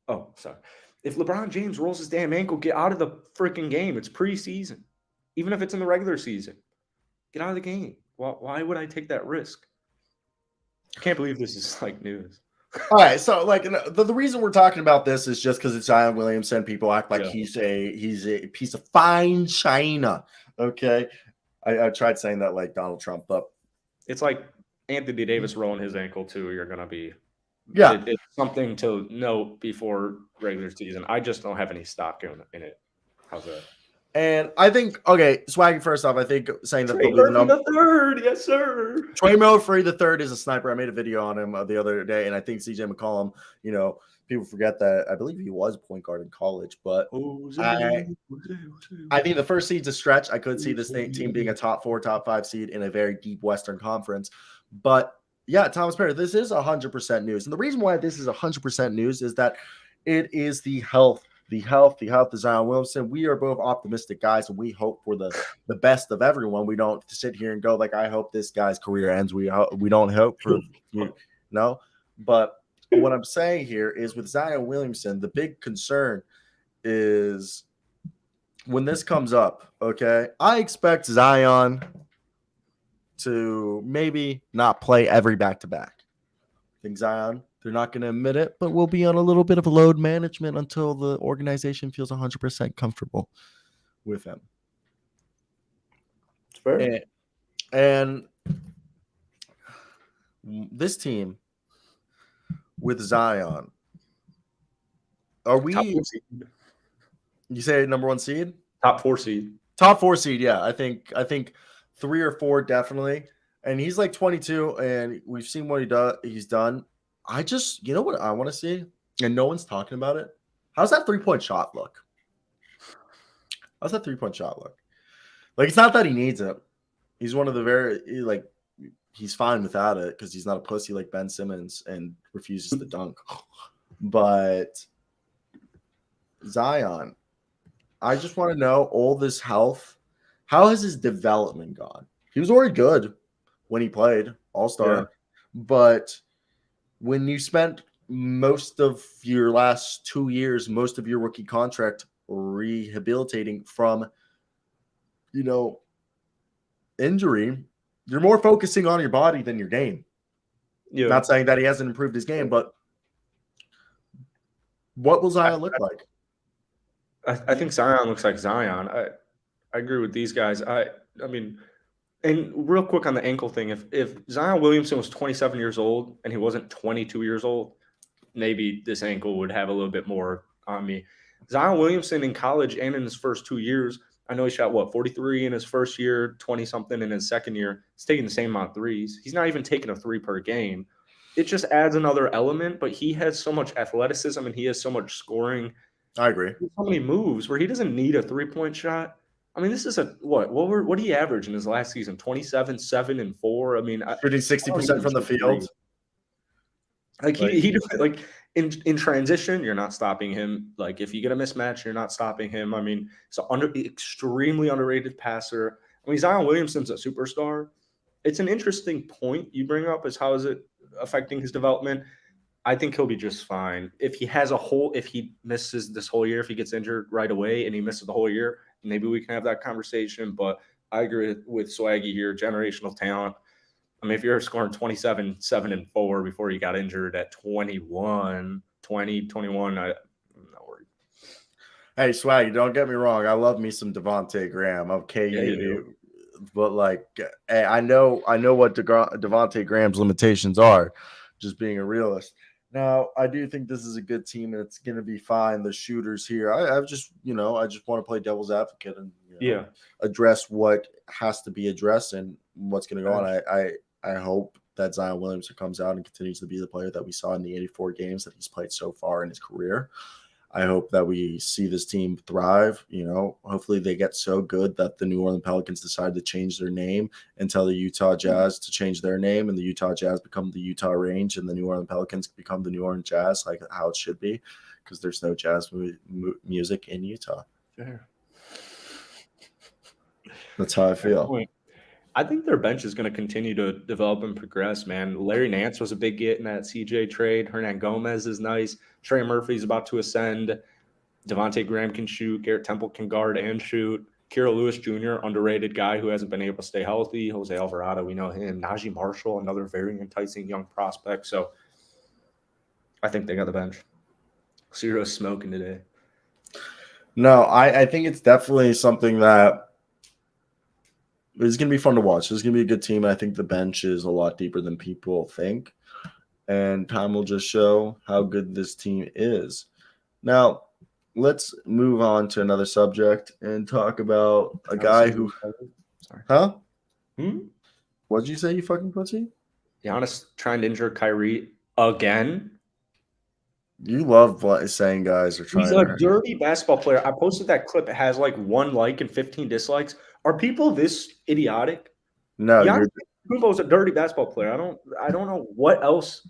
Speaker 2: Oh, sorry. If LeBron James rolls his damn ankle, get out of the freaking game. It's preseason. Even if it's in the regular season, get out of the game. Why would I take that risk? I can't believe this is like news.
Speaker 1: All right, so like the reason we're talking about this is just because it's Zion Williamson. People act like he's a piece of fine china. Okay, I tried saying that like Donald Trump, but
Speaker 2: it's like Anthony Davis rolling his ankle too. You're gonna be it's something to note before regular season. I just don't have any stock in it. How's that?
Speaker 1: And I think, okay, swagging first off, I think saying that
Speaker 2: Trey Murphy the third, yes, sir.
Speaker 1: Trey Murphy the third is a sniper. I made a video on him the other day, and I think CJ McCollum, you know, people forget that I believe he was a point guard in college, but I think the first seed's a stretch. I could see this team being a top 4, top 5 seed in a very deep Western Conference. But yeah, Thomas Perry, this is 100% news. And the reason why this is 100% news is that it is the health of Zion Williamson. We are both optimistic guys, and we hope for the best of everyone. We don't sit here and go like, I hope this guy's career ends. We don't hope for no. But what I'm saying here is with Zion Williamson, the big concern is when this comes up, okay, I expect Zion to maybe not play every back-to-back. I think Zion, they're not going to admit it, but we'll be on a little bit of a load management until the organization feels 100% comfortable with him.
Speaker 2: It's fair.
Speaker 1: And this team with Zion, are we? You say number 1 seed?
Speaker 2: Top 4 seed.
Speaker 1: Top 4 seed, yeah. I think 3 or 4 definitely. And he's like 22, and we've seen what he's done. I just, you know what I want to see, and no one's talking about it. How's that 3-point shot look? How's that 3-point shot look? Like, it's not that he needs it. He's one of the he's fine without it because he's not a pussy like Ben Simmons and refuses to dunk. But Zion, I just want to know all this health. How has his development gone? He was already good when he played All-Star, but when you spent most of your last 2 years, most of your rookie contract rehabilitating from, injury, you're more focusing on your body than your game.
Speaker 2: Yeah.
Speaker 1: Not saying that he hasn't improved his game, but what will Zion look like?
Speaker 2: I think Zion looks like Zion. I agree with these guys. I mean, and real quick on the ankle thing, if Zion Williamson was 27 years old and he wasn't 22 years old, maybe this ankle would have a little bit more on me. Zion Williamson in college and in his first 2 years, I know he shot 43 in his first year, 20-something in his second year. He's taking the same amount of threes. He's not even taking a 3 per game. It just adds another element, but he has so much athleticism and he has so much scoring.
Speaker 1: I agree.
Speaker 2: So many moves where he doesn't need a 3-point shot. I mean, this is what did he average in his last season? 27, 7, and 4. I mean,
Speaker 1: shooting 60% from the field.
Speaker 2: Like he like in transition, you're not stopping him. Like if you get a mismatch, you're not stopping him. I mean, it's an extremely underrated passer. I mean, Zion Williamson's a superstar. It's an interesting point you bring up is how is it affecting his development? I think he'll be just fine. If he misses this whole year, if he gets injured right away and he misses the whole year, maybe we can have that conversation. But I agree with Swaggy here. Generational talent. I mean, if you're scoring 27, 7, and 4 before you got injured at 21, 20, 21, I'm not worried.
Speaker 1: Hey, Swaggy, don't get me wrong. I love me some Devontae Graham of KU.
Speaker 2: Yeah, you do.
Speaker 1: But like, hey, I know what Devontae Graham's limitations are, just being a realist. Now, I do think this is a good team, and it's going to be fine. The shooters here, I just want to play devil's advocate and
Speaker 2: Yeah.
Speaker 1: address what has to be addressed and what's going to go on.
Speaker 2: Bench.
Speaker 1: I hope that Zion Williamson comes out and continues to be the player that we saw in the 84 games that he's played so far in his career. I hope that we see this team thrive. Hopefully they get so good that the New Orleans Pelicans decide to change their name and tell the Utah Jazz to change their name, and the Utah Jazz become the Utah Range, and the New Orleans Pelicans become the New Orleans Jazz, like how it should be, because there's no jazz music in Utah.
Speaker 2: Fair.
Speaker 1: That's how I feel.
Speaker 2: I think their bench is going to continue to develop and progress, man. Larry Nance was a big get in that CJ trade. Hernan Gomez is nice. Trey Murphy's about to ascend. Devontae Graham can shoot. Garrett Temple can guard and shoot. Kira Lewis Jr., underrated guy who hasn't been able to stay healthy. Jose Alvarado, we know him. Najee Marshall, another very enticing young prospect. So I think they got the bench. Cyro's smoking today.
Speaker 1: No, I think it's definitely something that it's going to be fun to watch. It's going to be a good team. I think the bench is a lot deeper than people think. And time will just show how good this team is. Now, let's move on to another subject and talk about a guy who –
Speaker 2: Sorry.
Speaker 1: Huh?
Speaker 2: What
Speaker 1: did you say, you fucking pussy?
Speaker 2: Giannis trying to injure Kyrie again.
Speaker 1: You love saying guys are trying.
Speaker 2: He's a dirty basketball player. I posted that clip. It has like 1 like and 15 dislikes. Are people this idiotic?
Speaker 1: No,
Speaker 2: Giannis Antetokounmpo's a dirty basketball player. I don't know what else.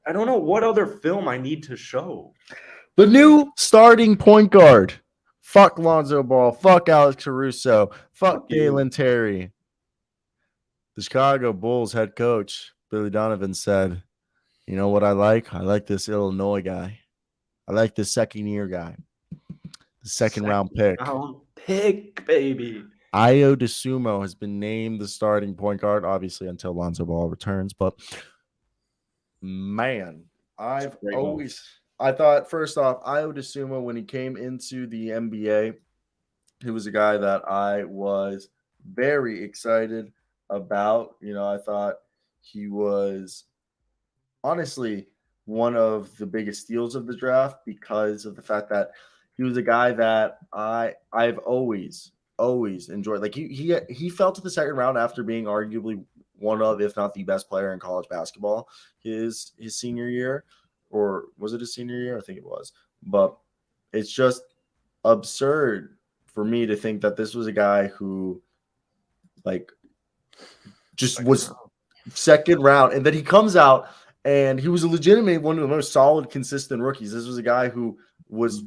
Speaker 2: I don't know what other film I need to show.
Speaker 1: The new starting point guard. Fuck Lonzo Ball. Fuck Alex Caruso. Fuck Galen Terry. The Chicago Bulls head coach, Billy Donovan, said, you know what I like? I like this Illinois guy. I like this second-year guy. The second-round pick.
Speaker 2: Pick, baby.
Speaker 1: Ayo DeSumo has been named the starting point guard, obviously until Lonzo Ball returns. But, man, I thought, first off, Ayo DeSumo, when he came into the NBA, he was a guy that I was very excited about. I thought he was honestly one of the biggest steals of the draft because of the fact that he was a guy that I've always enjoyed. Like he fell to the second round after being arguably one of, if not the best player in college basketball his senior year, or was it his senior year? I think it was. But it's just absurd for me to think that this was a guy who was second round, and then he comes out and he was a legitimate one of the most solid, consistent rookies. This was a guy who was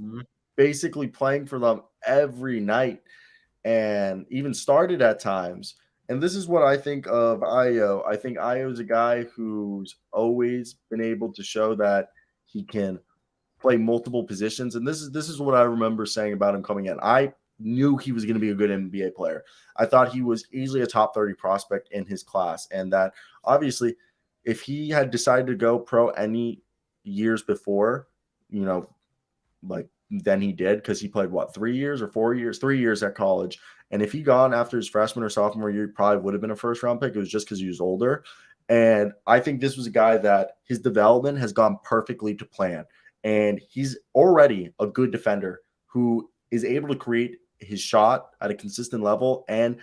Speaker 1: basically playing for them every night and even started at times. And this is what I think of Ayo. I think Ayo is a guy who's always been able to show that he can play multiple positions. And this is what I remember saying about him coming in. I knew he was going to be a good NBA player. I thought he was easily a top 30 prospect in his class. And that obviously if he had decided to go pro any years before, then he did, because he played 3 years or 4 years, 3 years at college. And if he gone after his freshman or sophomore year, he probably would have been a first round pick. It was just because he was older. And I think this was a guy that his development has gone perfectly to plan. And he's already a good defender who is able to create his shot at a consistent level and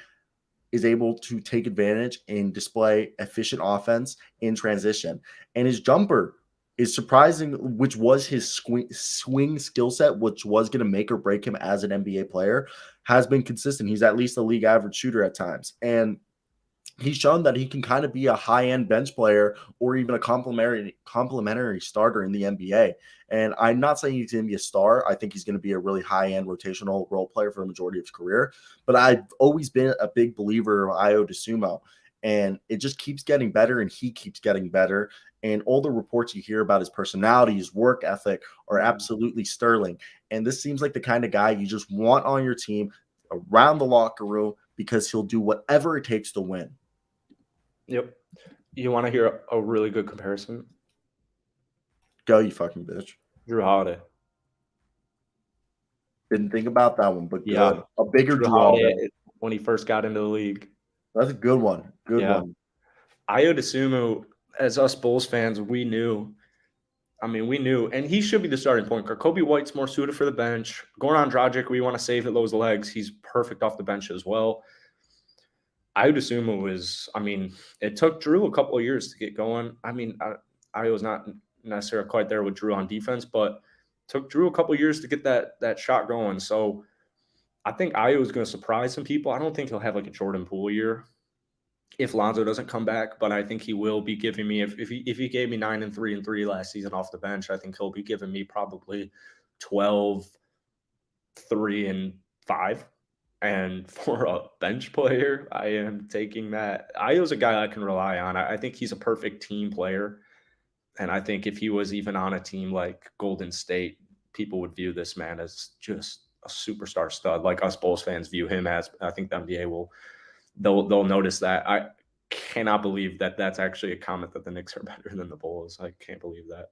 Speaker 1: is able to take advantage and display efficient offense in transition. And his jumper is surprising, which was his swing skill set, which was going to make or break him as an NBA player, has been consistent. He's at least a league average shooter at times. And he's shown that he can kind of be a high-end bench player or even a complimentary starter in the NBA. And I'm not saying he's going to be a star. I think he's going to be a really high-end rotational role player for the majority of his career. But I've always been a big believer of Ayo DeSumo. And it just keeps getting better, and he keeps getting better. And all the reports you hear about his personality, his work ethic are absolutely sterling. And this seems like the kind of guy you just want on your team, around the locker room, because he'll do whatever it takes to win.
Speaker 2: Yep. You want to hear a really good comparison?
Speaker 1: Go, you fucking bitch.
Speaker 2: Drew Holiday.
Speaker 1: Didn't think about that one, but
Speaker 2: Yeah.
Speaker 1: good. A bigger
Speaker 2: Drew
Speaker 1: draw.
Speaker 2: Holiday when he first got into the league.
Speaker 1: That's a good one. Good
Speaker 2: Yeah.
Speaker 1: one.
Speaker 2: Ayo Dosunmu, as us Bulls fans, we knew. I mean, we knew, and he should be the starting point guard. Kobe White's more suited for the bench. Goran Dragic, we want to save those legs. He's perfect off the bench as well. Ayo Dosunmu is, I mean, it took Drew a couple of years to get going. I mean, Ayo was not necessarily quite there with Drew on defense, but took Drew a couple of years to get that shot going. So I think Ayo is going to surprise some people. I don't think he'll have like a Jordan Poole year if Lonzo doesn't come back, but I think he will be giving me, if he gave me 9 and 3 and 3 last season off the bench, I think he'll be giving me probably 12, 3 and 5. And for a bench player, I am taking that. Ayo's a guy I can rely on. I think he's a perfect team player. And I think if he was even on a team like Golden State, people would view this man as just a superstar stud, like us Bulls fans view him as. I think the NBA will they'll notice that. I cannot believe that that's actually a comment that the Knicks are better than the Bulls. I can't believe that.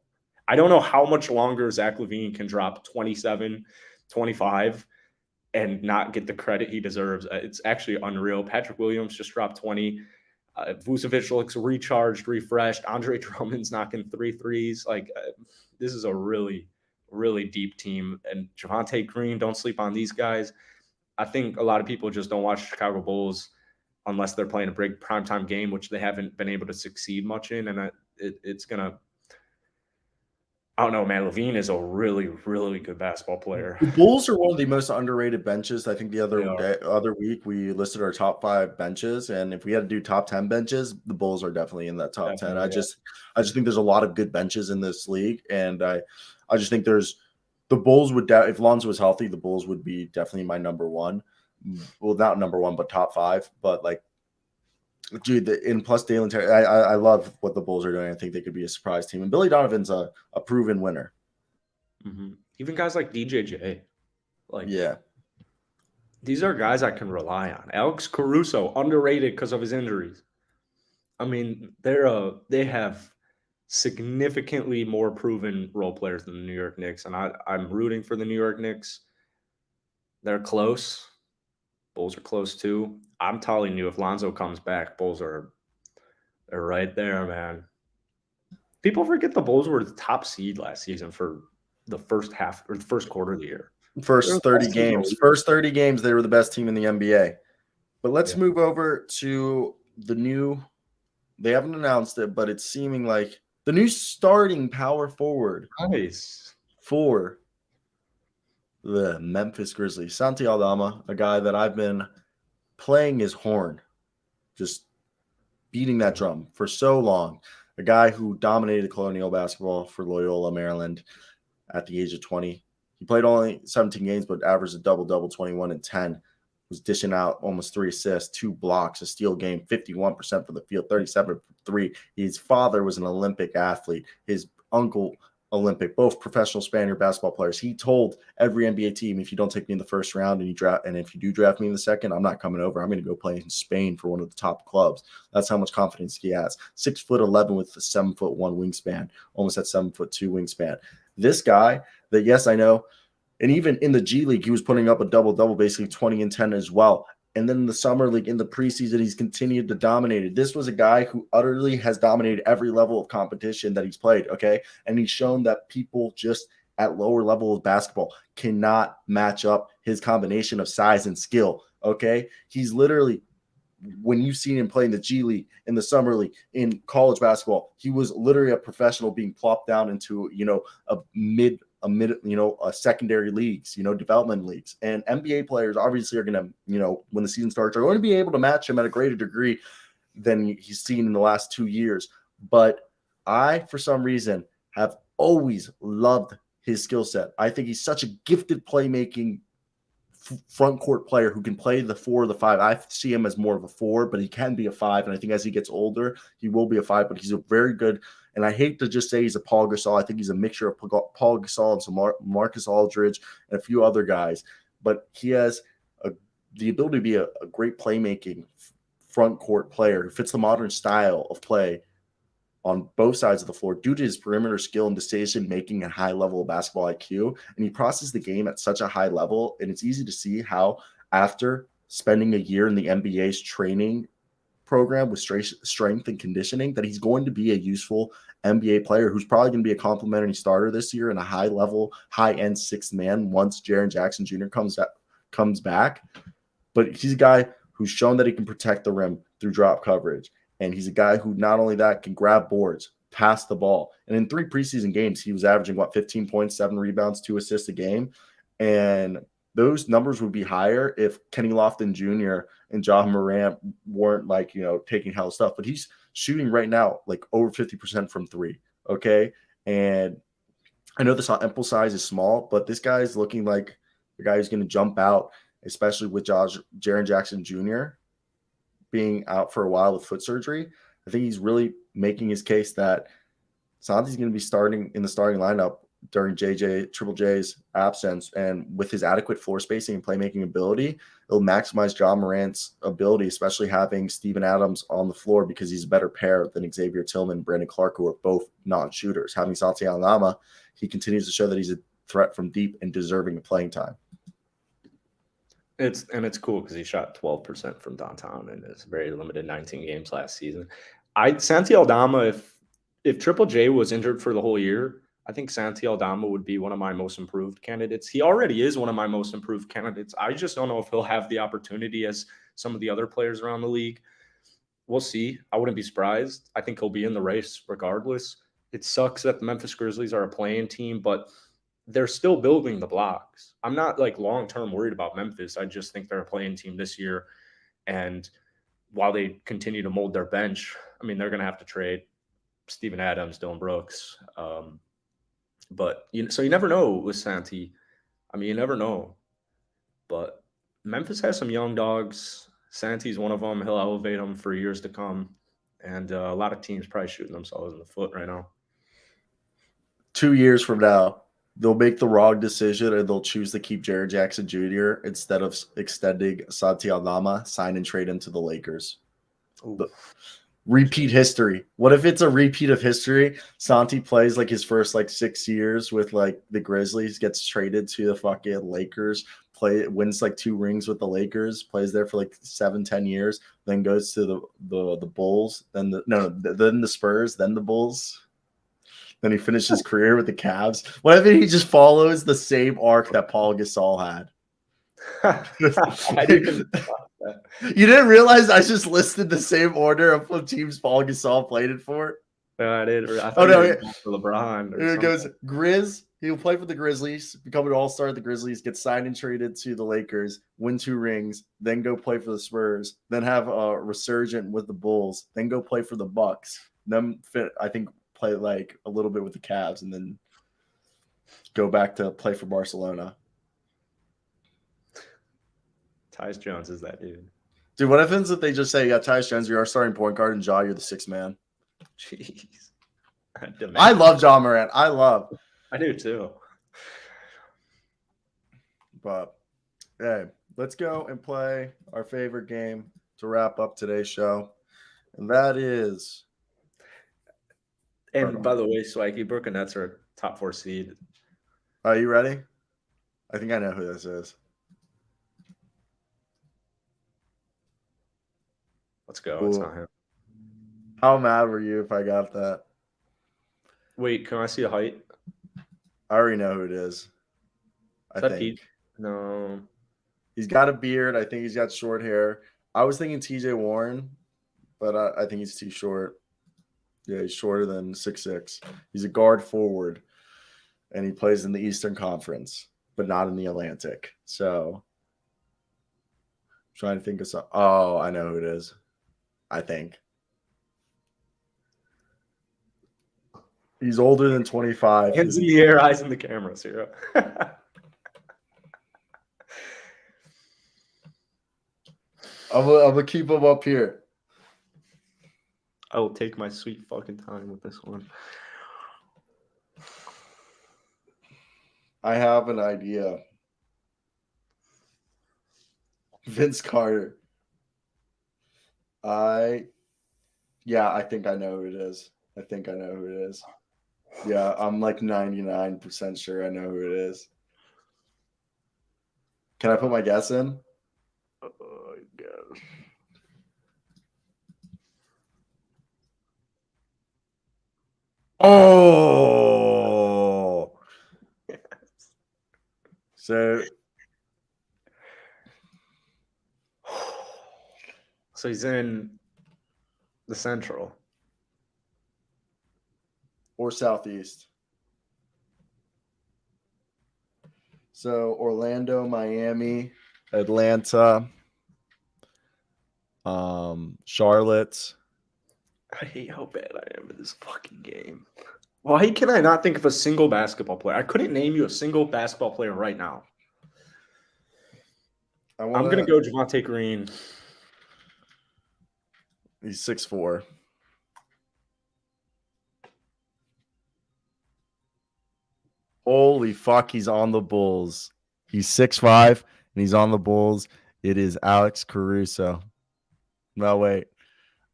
Speaker 2: I don't know how much longer Zach LaVine can drop 27, 25 and not get the credit he deserves. It's actually unreal. Patrick Williams just dropped 20. Vucevic looks recharged, refreshed. Andre Drummond's knocking 3 threes. This is a really, really deep team. And Javonte Green, don't sleep on these guys. I think a lot of people just don't watch Chicago Bulls unless they're playing a big primetime game, which they haven't been able to succeed much in. And it's going to, I don't know, man. LaVine is a really, really good basketball player.
Speaker 1: The Bulls are one of the most underrated benches. I think the other week we listed our top 5 benches, and if we had to do top 10 benches, the Bulls are definitely in that top 10. I just think there's a lot of good benches in this league, and I just think the Bulls would if Lonzo was healthy, the Bulls would be definitely my number 1. Well, not number 1, but top 5. But dude, and plus Dalen Terry, I love what the Bulls are doing. I think they could be a surprise team. And Billy Donovan's a proven winner.
Speaker 2: Mm-hmm. Even guys like DJJ.
Speaker 1: Yeah.
Speaker 2: These are guys I can rely on. Alex Caruso, underrated because of his injuries. I mean, they have significantly more proven role players than the New York Knicks, and I'm rooting for the New York Knicks. They're close. Bulls are close too. I'm telling you, if Lonzo comes back, Bulls they're right there, man. People forget the Bulls were the top seed last season for the first half or the first quarter of the year.
Speaker 1: First 30 games. First 30 games, they were the best team in the NBA. But let's move over to the new – they haven't announced it, but it's seeming like the new starting power forward for the Memphis Grizzlies. Santi Aldama, a guy that I've been playing his horn, just beating that drum for so long. A guy who dominated colonial basketball for Loyola, Maryland at the age of 20. He played only 17 games, but averaged a double-double, 21 and 10. Was dishing out almost 3 assists, 2 blocks, a steal game, 51% from the field, 37 from 3. His father was an Olympic athlete. His uncle, Olympic, both professional Spaniard basketball players. He told every NBA team, if you don't take me in the first round and if you do draft me in the second, I'm not coming over. I'm going to go play in Spain for one of the top clubs. That's how much confidence he has. 6'11" with a 7'1" wingspan, almost at 7'2" wingspan. This guy that, yes, I know, and even in the G League, he was putting up a double-double, basically 20 and 10 as well. And then in the summer league, in the preseason, he's continued to dominate it. This was a guy who utterly has dominated every level of competition that he's played, okay? And he's shown that people just at lower level of basketball cannot match up his combination of size and skill, okay? He's literally, when you've seen him play in the G League, in the summer league, in college basketball, he was literally a professional being plopped down into, a secondary leagues, development leagues. And NBA players obviously are going to, when the season starts, are going to be able to match him at a greater degree than he's seen in the last 2 years. But I, for some reason, have always loved his skill set. I think he's such a gifted playmaking front court player who can play the 4 or the 5. I see him as more of a 4, but he can be a 5. And I think as he gets older, he will be a 5, but he's a very good. And I hate to just say he's a Paul Gasol. I think he's a mixture of Paul Gasol and some Marcus Aldridge and a few other guys. But he has a the ability to be a great playmaking front court player who fits the modern style of play on both sides of the floor due to his perimeter skill and decision making and high level of basketball IQ. And he processes the game at such a high level. And it's easy to see how, after spending a year in the NBA's training program with strength and conditioning, that he's going to be a useful NBA player who's probably going to be a complimentary starter this year and a high level, high end sixth man once Jaren Jackson Jr. comes back. But he's a guy who's shown that he can protect the rim through drop coverage. And he's a guy who not only that can grab boards, pass the ball. And in 3 preseason games, he was averaging 15 points, 7 rebounds, 2 assists a game. And those numbers would be higher if Kenny Lofton Jr. and John Morant weren't taking hell stuff. But he's shooting right now over 50% from 3. Okay. And I know the sample size is small, but this guy is looking like the guy who's going to jump out, especially with Jaren Jackson Jr. being out for a while with foot surgery. I think he's really making his case that Santi's going to be starting in the starting lineup during Triple J's absence. And with his adequate floor spacing and playmaking ability, it'll maximize John Morant's ability, especially having Steven Adams on the floor because he's a better pair than Xavier Tillman and Brandon Clark, who are both non-shooters. Having Santi Aldama, he continues to show that he's a threat from deep and deserving of playing time.
Speaker 2: It's cool because he shot 12% from downtown in his very limited 19 games last season. Santi Aldama, if Triple J was injured for the whole year, I think Santi Aldama would be one of my most improved candidates. He already is one of my most improved candidates. I just don't know if he'll have the opportunity as some of the other players around the league. We'll see. I wouldn't be surprised. I think he'll be in the race regardless. It sucks that the Memphis Grizzlies are a playing team, but they're still building the blocks. I'm not long-term worried about Memphis. I just think they're a playing team this year. And while they continue to mold their bench, I mean, they're going to have to trade Steven Adams, Dylan Brooks. But so you never know with Santi. I mean, you never know. But Memphis has some young dogs. Santi's one of them. He'll elevate them for years to come. And a lot of teams probably shooting themselves in the foot right now.
Speaker 1: 2 years from now, they'll make the wrong decision and they'll choose to keep Jaren Jackson Jr. instead of extending Santi Aldama, sign and trade him to the Lakers. Repeat history. What if it's a repeat of history? Santi plays his first 6 years with the Grizzlies, gets traded to the fucking Lakers, wins 2 rings with the Lakers, plays there for 7-10 years, then goes to the Bulls, then the Spurs, then the Bulls. Then he finished his career with the Cavs. What if he just follows the same arc that Paul Gasol had? You didn't realize I just listed the same order of teams Paul Gasol played it for?
Speaker 2: No, I didn't. I thought for LeBron.
Speaker 1: Here it goes. Grizz. He'll play for the Grizzlies, become an all-star at the Grizzlies, get signed and traded to the Lakers, win 2 rings, then go play for the Spurs, then have a resurgent with the Bulls, then go play for the Bucks. Then I think play a little bit with the Cavs, and then go back to play for Barcelona.
Speaker 2: Tyus Jones is that dude.
Speaker 1: Dude, what happens if they just say, yeah, Tyus Jones, you're our starting point guard, and Ja, you're the 6th man?
Speaker 2: Jeez.
Speaker 1: I love Ja Morant. I
Speaker 2: do too.
Speaker 1: But, hey, let's go and play our favorite game to wrap up today's show. And that is...
Speaker 2: And by the way, Swikey, Brooklyn Nets are a top 4 seed.
Speaker 1: Are you ready? I think I know who this is.
Speaker 2: Let's go. Cool. It's not him.
Speaker 1: How mad were you if I got that?
Speaker 2: Wait, can I see the height?
Speaker 1: I already know who it is. I think.
Speaker 2: Pete? No.
Speaker 1: He's got a beard. I think he's got short hair. I was thinking TJ Warren, but I think he's too short. Yeah, he's shorter than 6'6". He's a guard forward, and he plays in the Eastern Conference, but not in the Atlantic. So, I'm trying to think of some. Oh, I know who it is. I think. He's older than 25.
Speaker 2: Hands in the air, eyes in the camera, Cyro.
Speaker 1: I'm gonna keep him up here.
Speaker 2: I will take my sweet fucking time with this one.
Speaker 1: I have an idea. Vince Carter. I think I know who it is. I think I know who it is. Yeah, I'm like 99% sure I know who it is. Can I put my guess in?
Speaker 2: Oh, God.
Speaker 1: Oh. So
Speaker 2: he's in the Central.
Speaker 1: or Southeast. So Orlando, Miami, Atlanta, Charlotte.
Speaker 2: I hate how bad I am at this fucking game. Why can I not think of a single basketball player? I couldn't name you a single basketball player right now. I'm going to go Javonte Green.
Speaker 1: He's 6'4". Holy fuck, he's on the Bulls. He's 6'5", and he's on the Bulls. It is Alex Caruso. No, wait.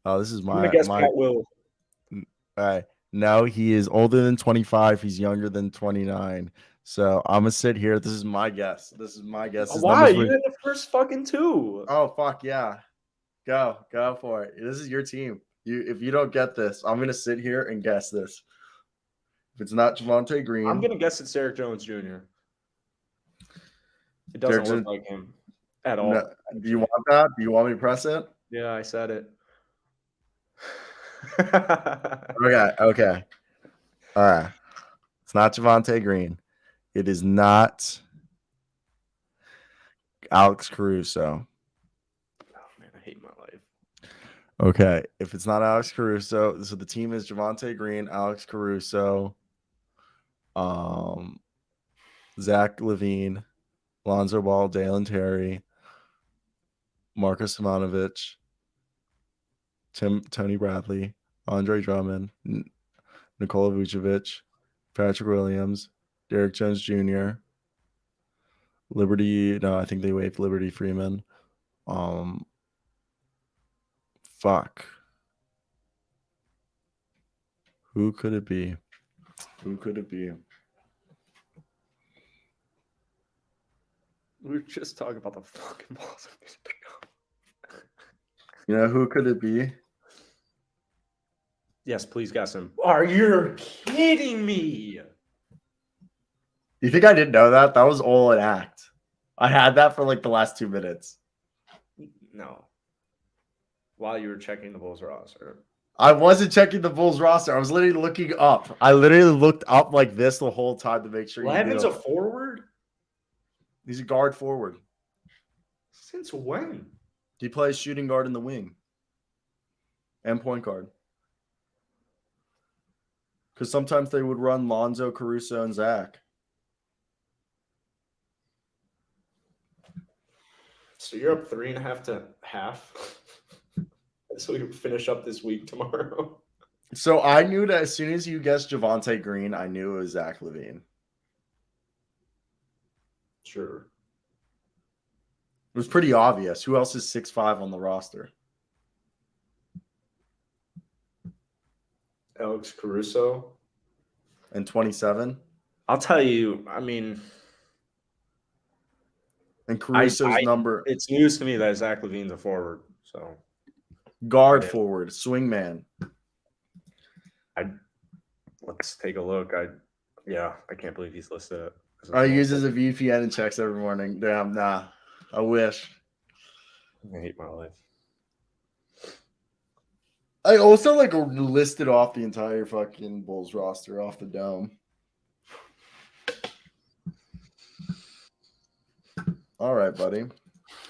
Speaker 1: Oh, this is
Speaker 2: I'm going to guess Pat Will.
Speaker 1: All right. No, he is older than 25. He's younger than 29. So I'm going to sit here. This is my guess. His
Speaker 2: Why? You had the first fucking two.
Speaker 1: Oh, fuck, yeah. Go for it. This is your team. If you don't get this, I'm going to sit here and guess this. If it's not Javonte Green.
Speaker 2: I'm going to guess it's Derrick Jones Jr. It doesn't look like him at all.
Speaker 1: No, do you want that? Do you want me to press it?
Speaker 2: Yeah, I said it.
Speaker 1: Okay. All right. It's not Javonte Green. It is not Alex Caruso.
Speaker 2: Oh, man, I hate my life.
Speaker 1: Okay. If it's not Alex Caruso, so the team is Javonte Green, Alex Caruso, Zach LaVine, Lonzo Ball, Dalen Terry, Marcus Simonovic, Tony Bradley, Andre Drummond, Nikola Vucevic, Patrick Williams, Derrick Jones Jr., Liberty. No, I think they waived Liberty Freeman. Fuck. Who could it be?
Speaker 2: We were just talking about the fucking balls.
Speaker 1: You know who could it be?
Speaker 2: Yes, please guess him. Are you kidding me?
Speaker 1: You think I didn't know that? That was all an act. I had that for like the last 2 minutes.
Speaker 2: No. While you were checking the Bulls roster.
Speaker 1: I wasn't checking the Bulls roster. I was literally looking up. I literally looked up like this the whole time to make sure.
Speaker 2: Lavin's a forward?
Speaker 1: He's a guard forward.
Speaker 2: Since when?
Speaker 1: He plays shooting guard in the wing. And point guard. Because sometimes they would run Lonzo, Caruso, and Zach.
Speaker 2: So you're up 3.5 to half. So we finish up this week tomorrow.
Speaker 1: So I knew that as soon as you guessed Javonte Green, I knew it was Zach LaVine.
Speaker 2: Sure.
Speaker 1: It was pretty obvious. Who else is 6'5" on the roster?
Speaker 2: Alex Caruso.
Speaker 1: And 27?
Speaker 2: I'll tell you, I mean...
Speaker 1: And Caruso's number...
Speaker 2: It's news to me that Zach LaVine's a forward, so...
Speaker 1: Guard forward, swing man.
Speaker 2: Let's take a look. I can't believe he's listed.
Speaker 1: I uses a VPN and checks every morning. Damn, nah. I wish.
Speaker 2: I hate my life.
Speaker 1: I also listed off the entire fucking Bulls roster off the dome. All right, buddy.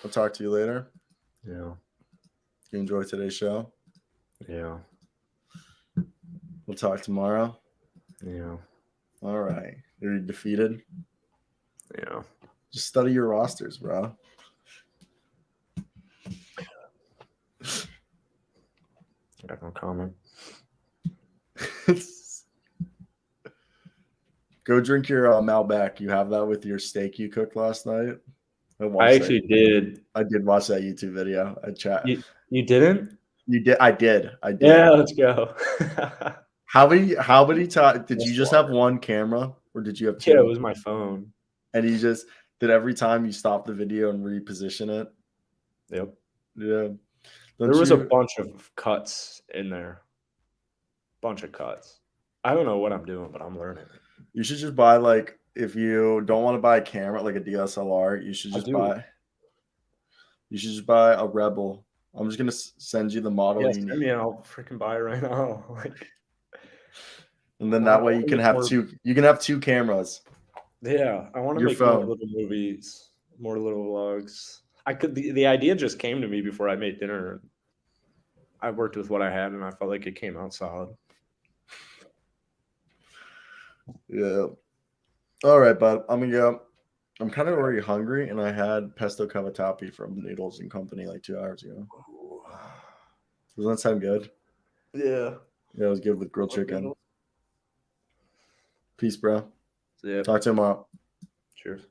Speaker 1: I'll talk to you later.
Speaker 2: Yeah.
Speaker 1: You enjoy today's show?
Speaker 2: Yeah.
Speaker 1: We'll talk tomorrow?
Speaker 2: Yeah.
Speaker 1: All right. You're defeated?
Speaker 2: Yeah.
Speaker 1: Just study your rosters, bro.
Speaker 2: I have no comment.
Speaker 1: Go drink your Malbec. You have that with your steak you cooked last night?
Speaker 2: I actually did.
Speaker 1: I did watch that YouTube video. I chat.
Speaker 2: You didn't?
Speaker 1: You did. I did.
Speaker 2: Yeah, let's go.
Speaker 1: How many times did you
Speaker 2: That's
Speaker 1: just have
Speaker 2: water.
Speaker 1: one camera, or did you have
Speaker 2: Yeah, it
Speaker 1: two?
Speaker 2: was my phone.
Speaker 1: And you just did every time you stop the video and reposition it?
Speaker 2: Yep.
Speaker 1: Yeah.
Speaker 2: There was a bunch of cuts in there. Bunch of cuts. I don't know what I'm doing, but I'm learning.
Speaker 1: You should just buy, like, if you don't want to buy a camera like a DSLR, you should just buy a Rebel. I'm just gonna send you the model
Speaker 2: Yeah,
Speaker 1: you
Speaker 2: send
Speaker 1: need.
Speaker 2: me and I'll freaking buy it right now.
Speaker 1: And then that way you can have two cameras.
Speaker 2: Yeah, I want to
Speaker 1: Your
Speaker 2: make more
Speaker 1: phone.
Speaker 2: little movies, more little vlogs. The idea just came to me before I made dinner. I worked with what I had and I felt like it came out solid.
Speaker 1: Yeah. All right, bud. I'm gonna go. I'm kind of already hungry, and I had pesto cavatappi from Noodles and Company like 2 hours ago. Doesn't that sound good?
Speaker 2: Yeah.
Speaker 1: Yeah, it was good with grilled chicken. Peace, bro.
Speaker 2: Yeah.
Speaker 1: Talk to you tomorrow.
Speaker 2: Cheers.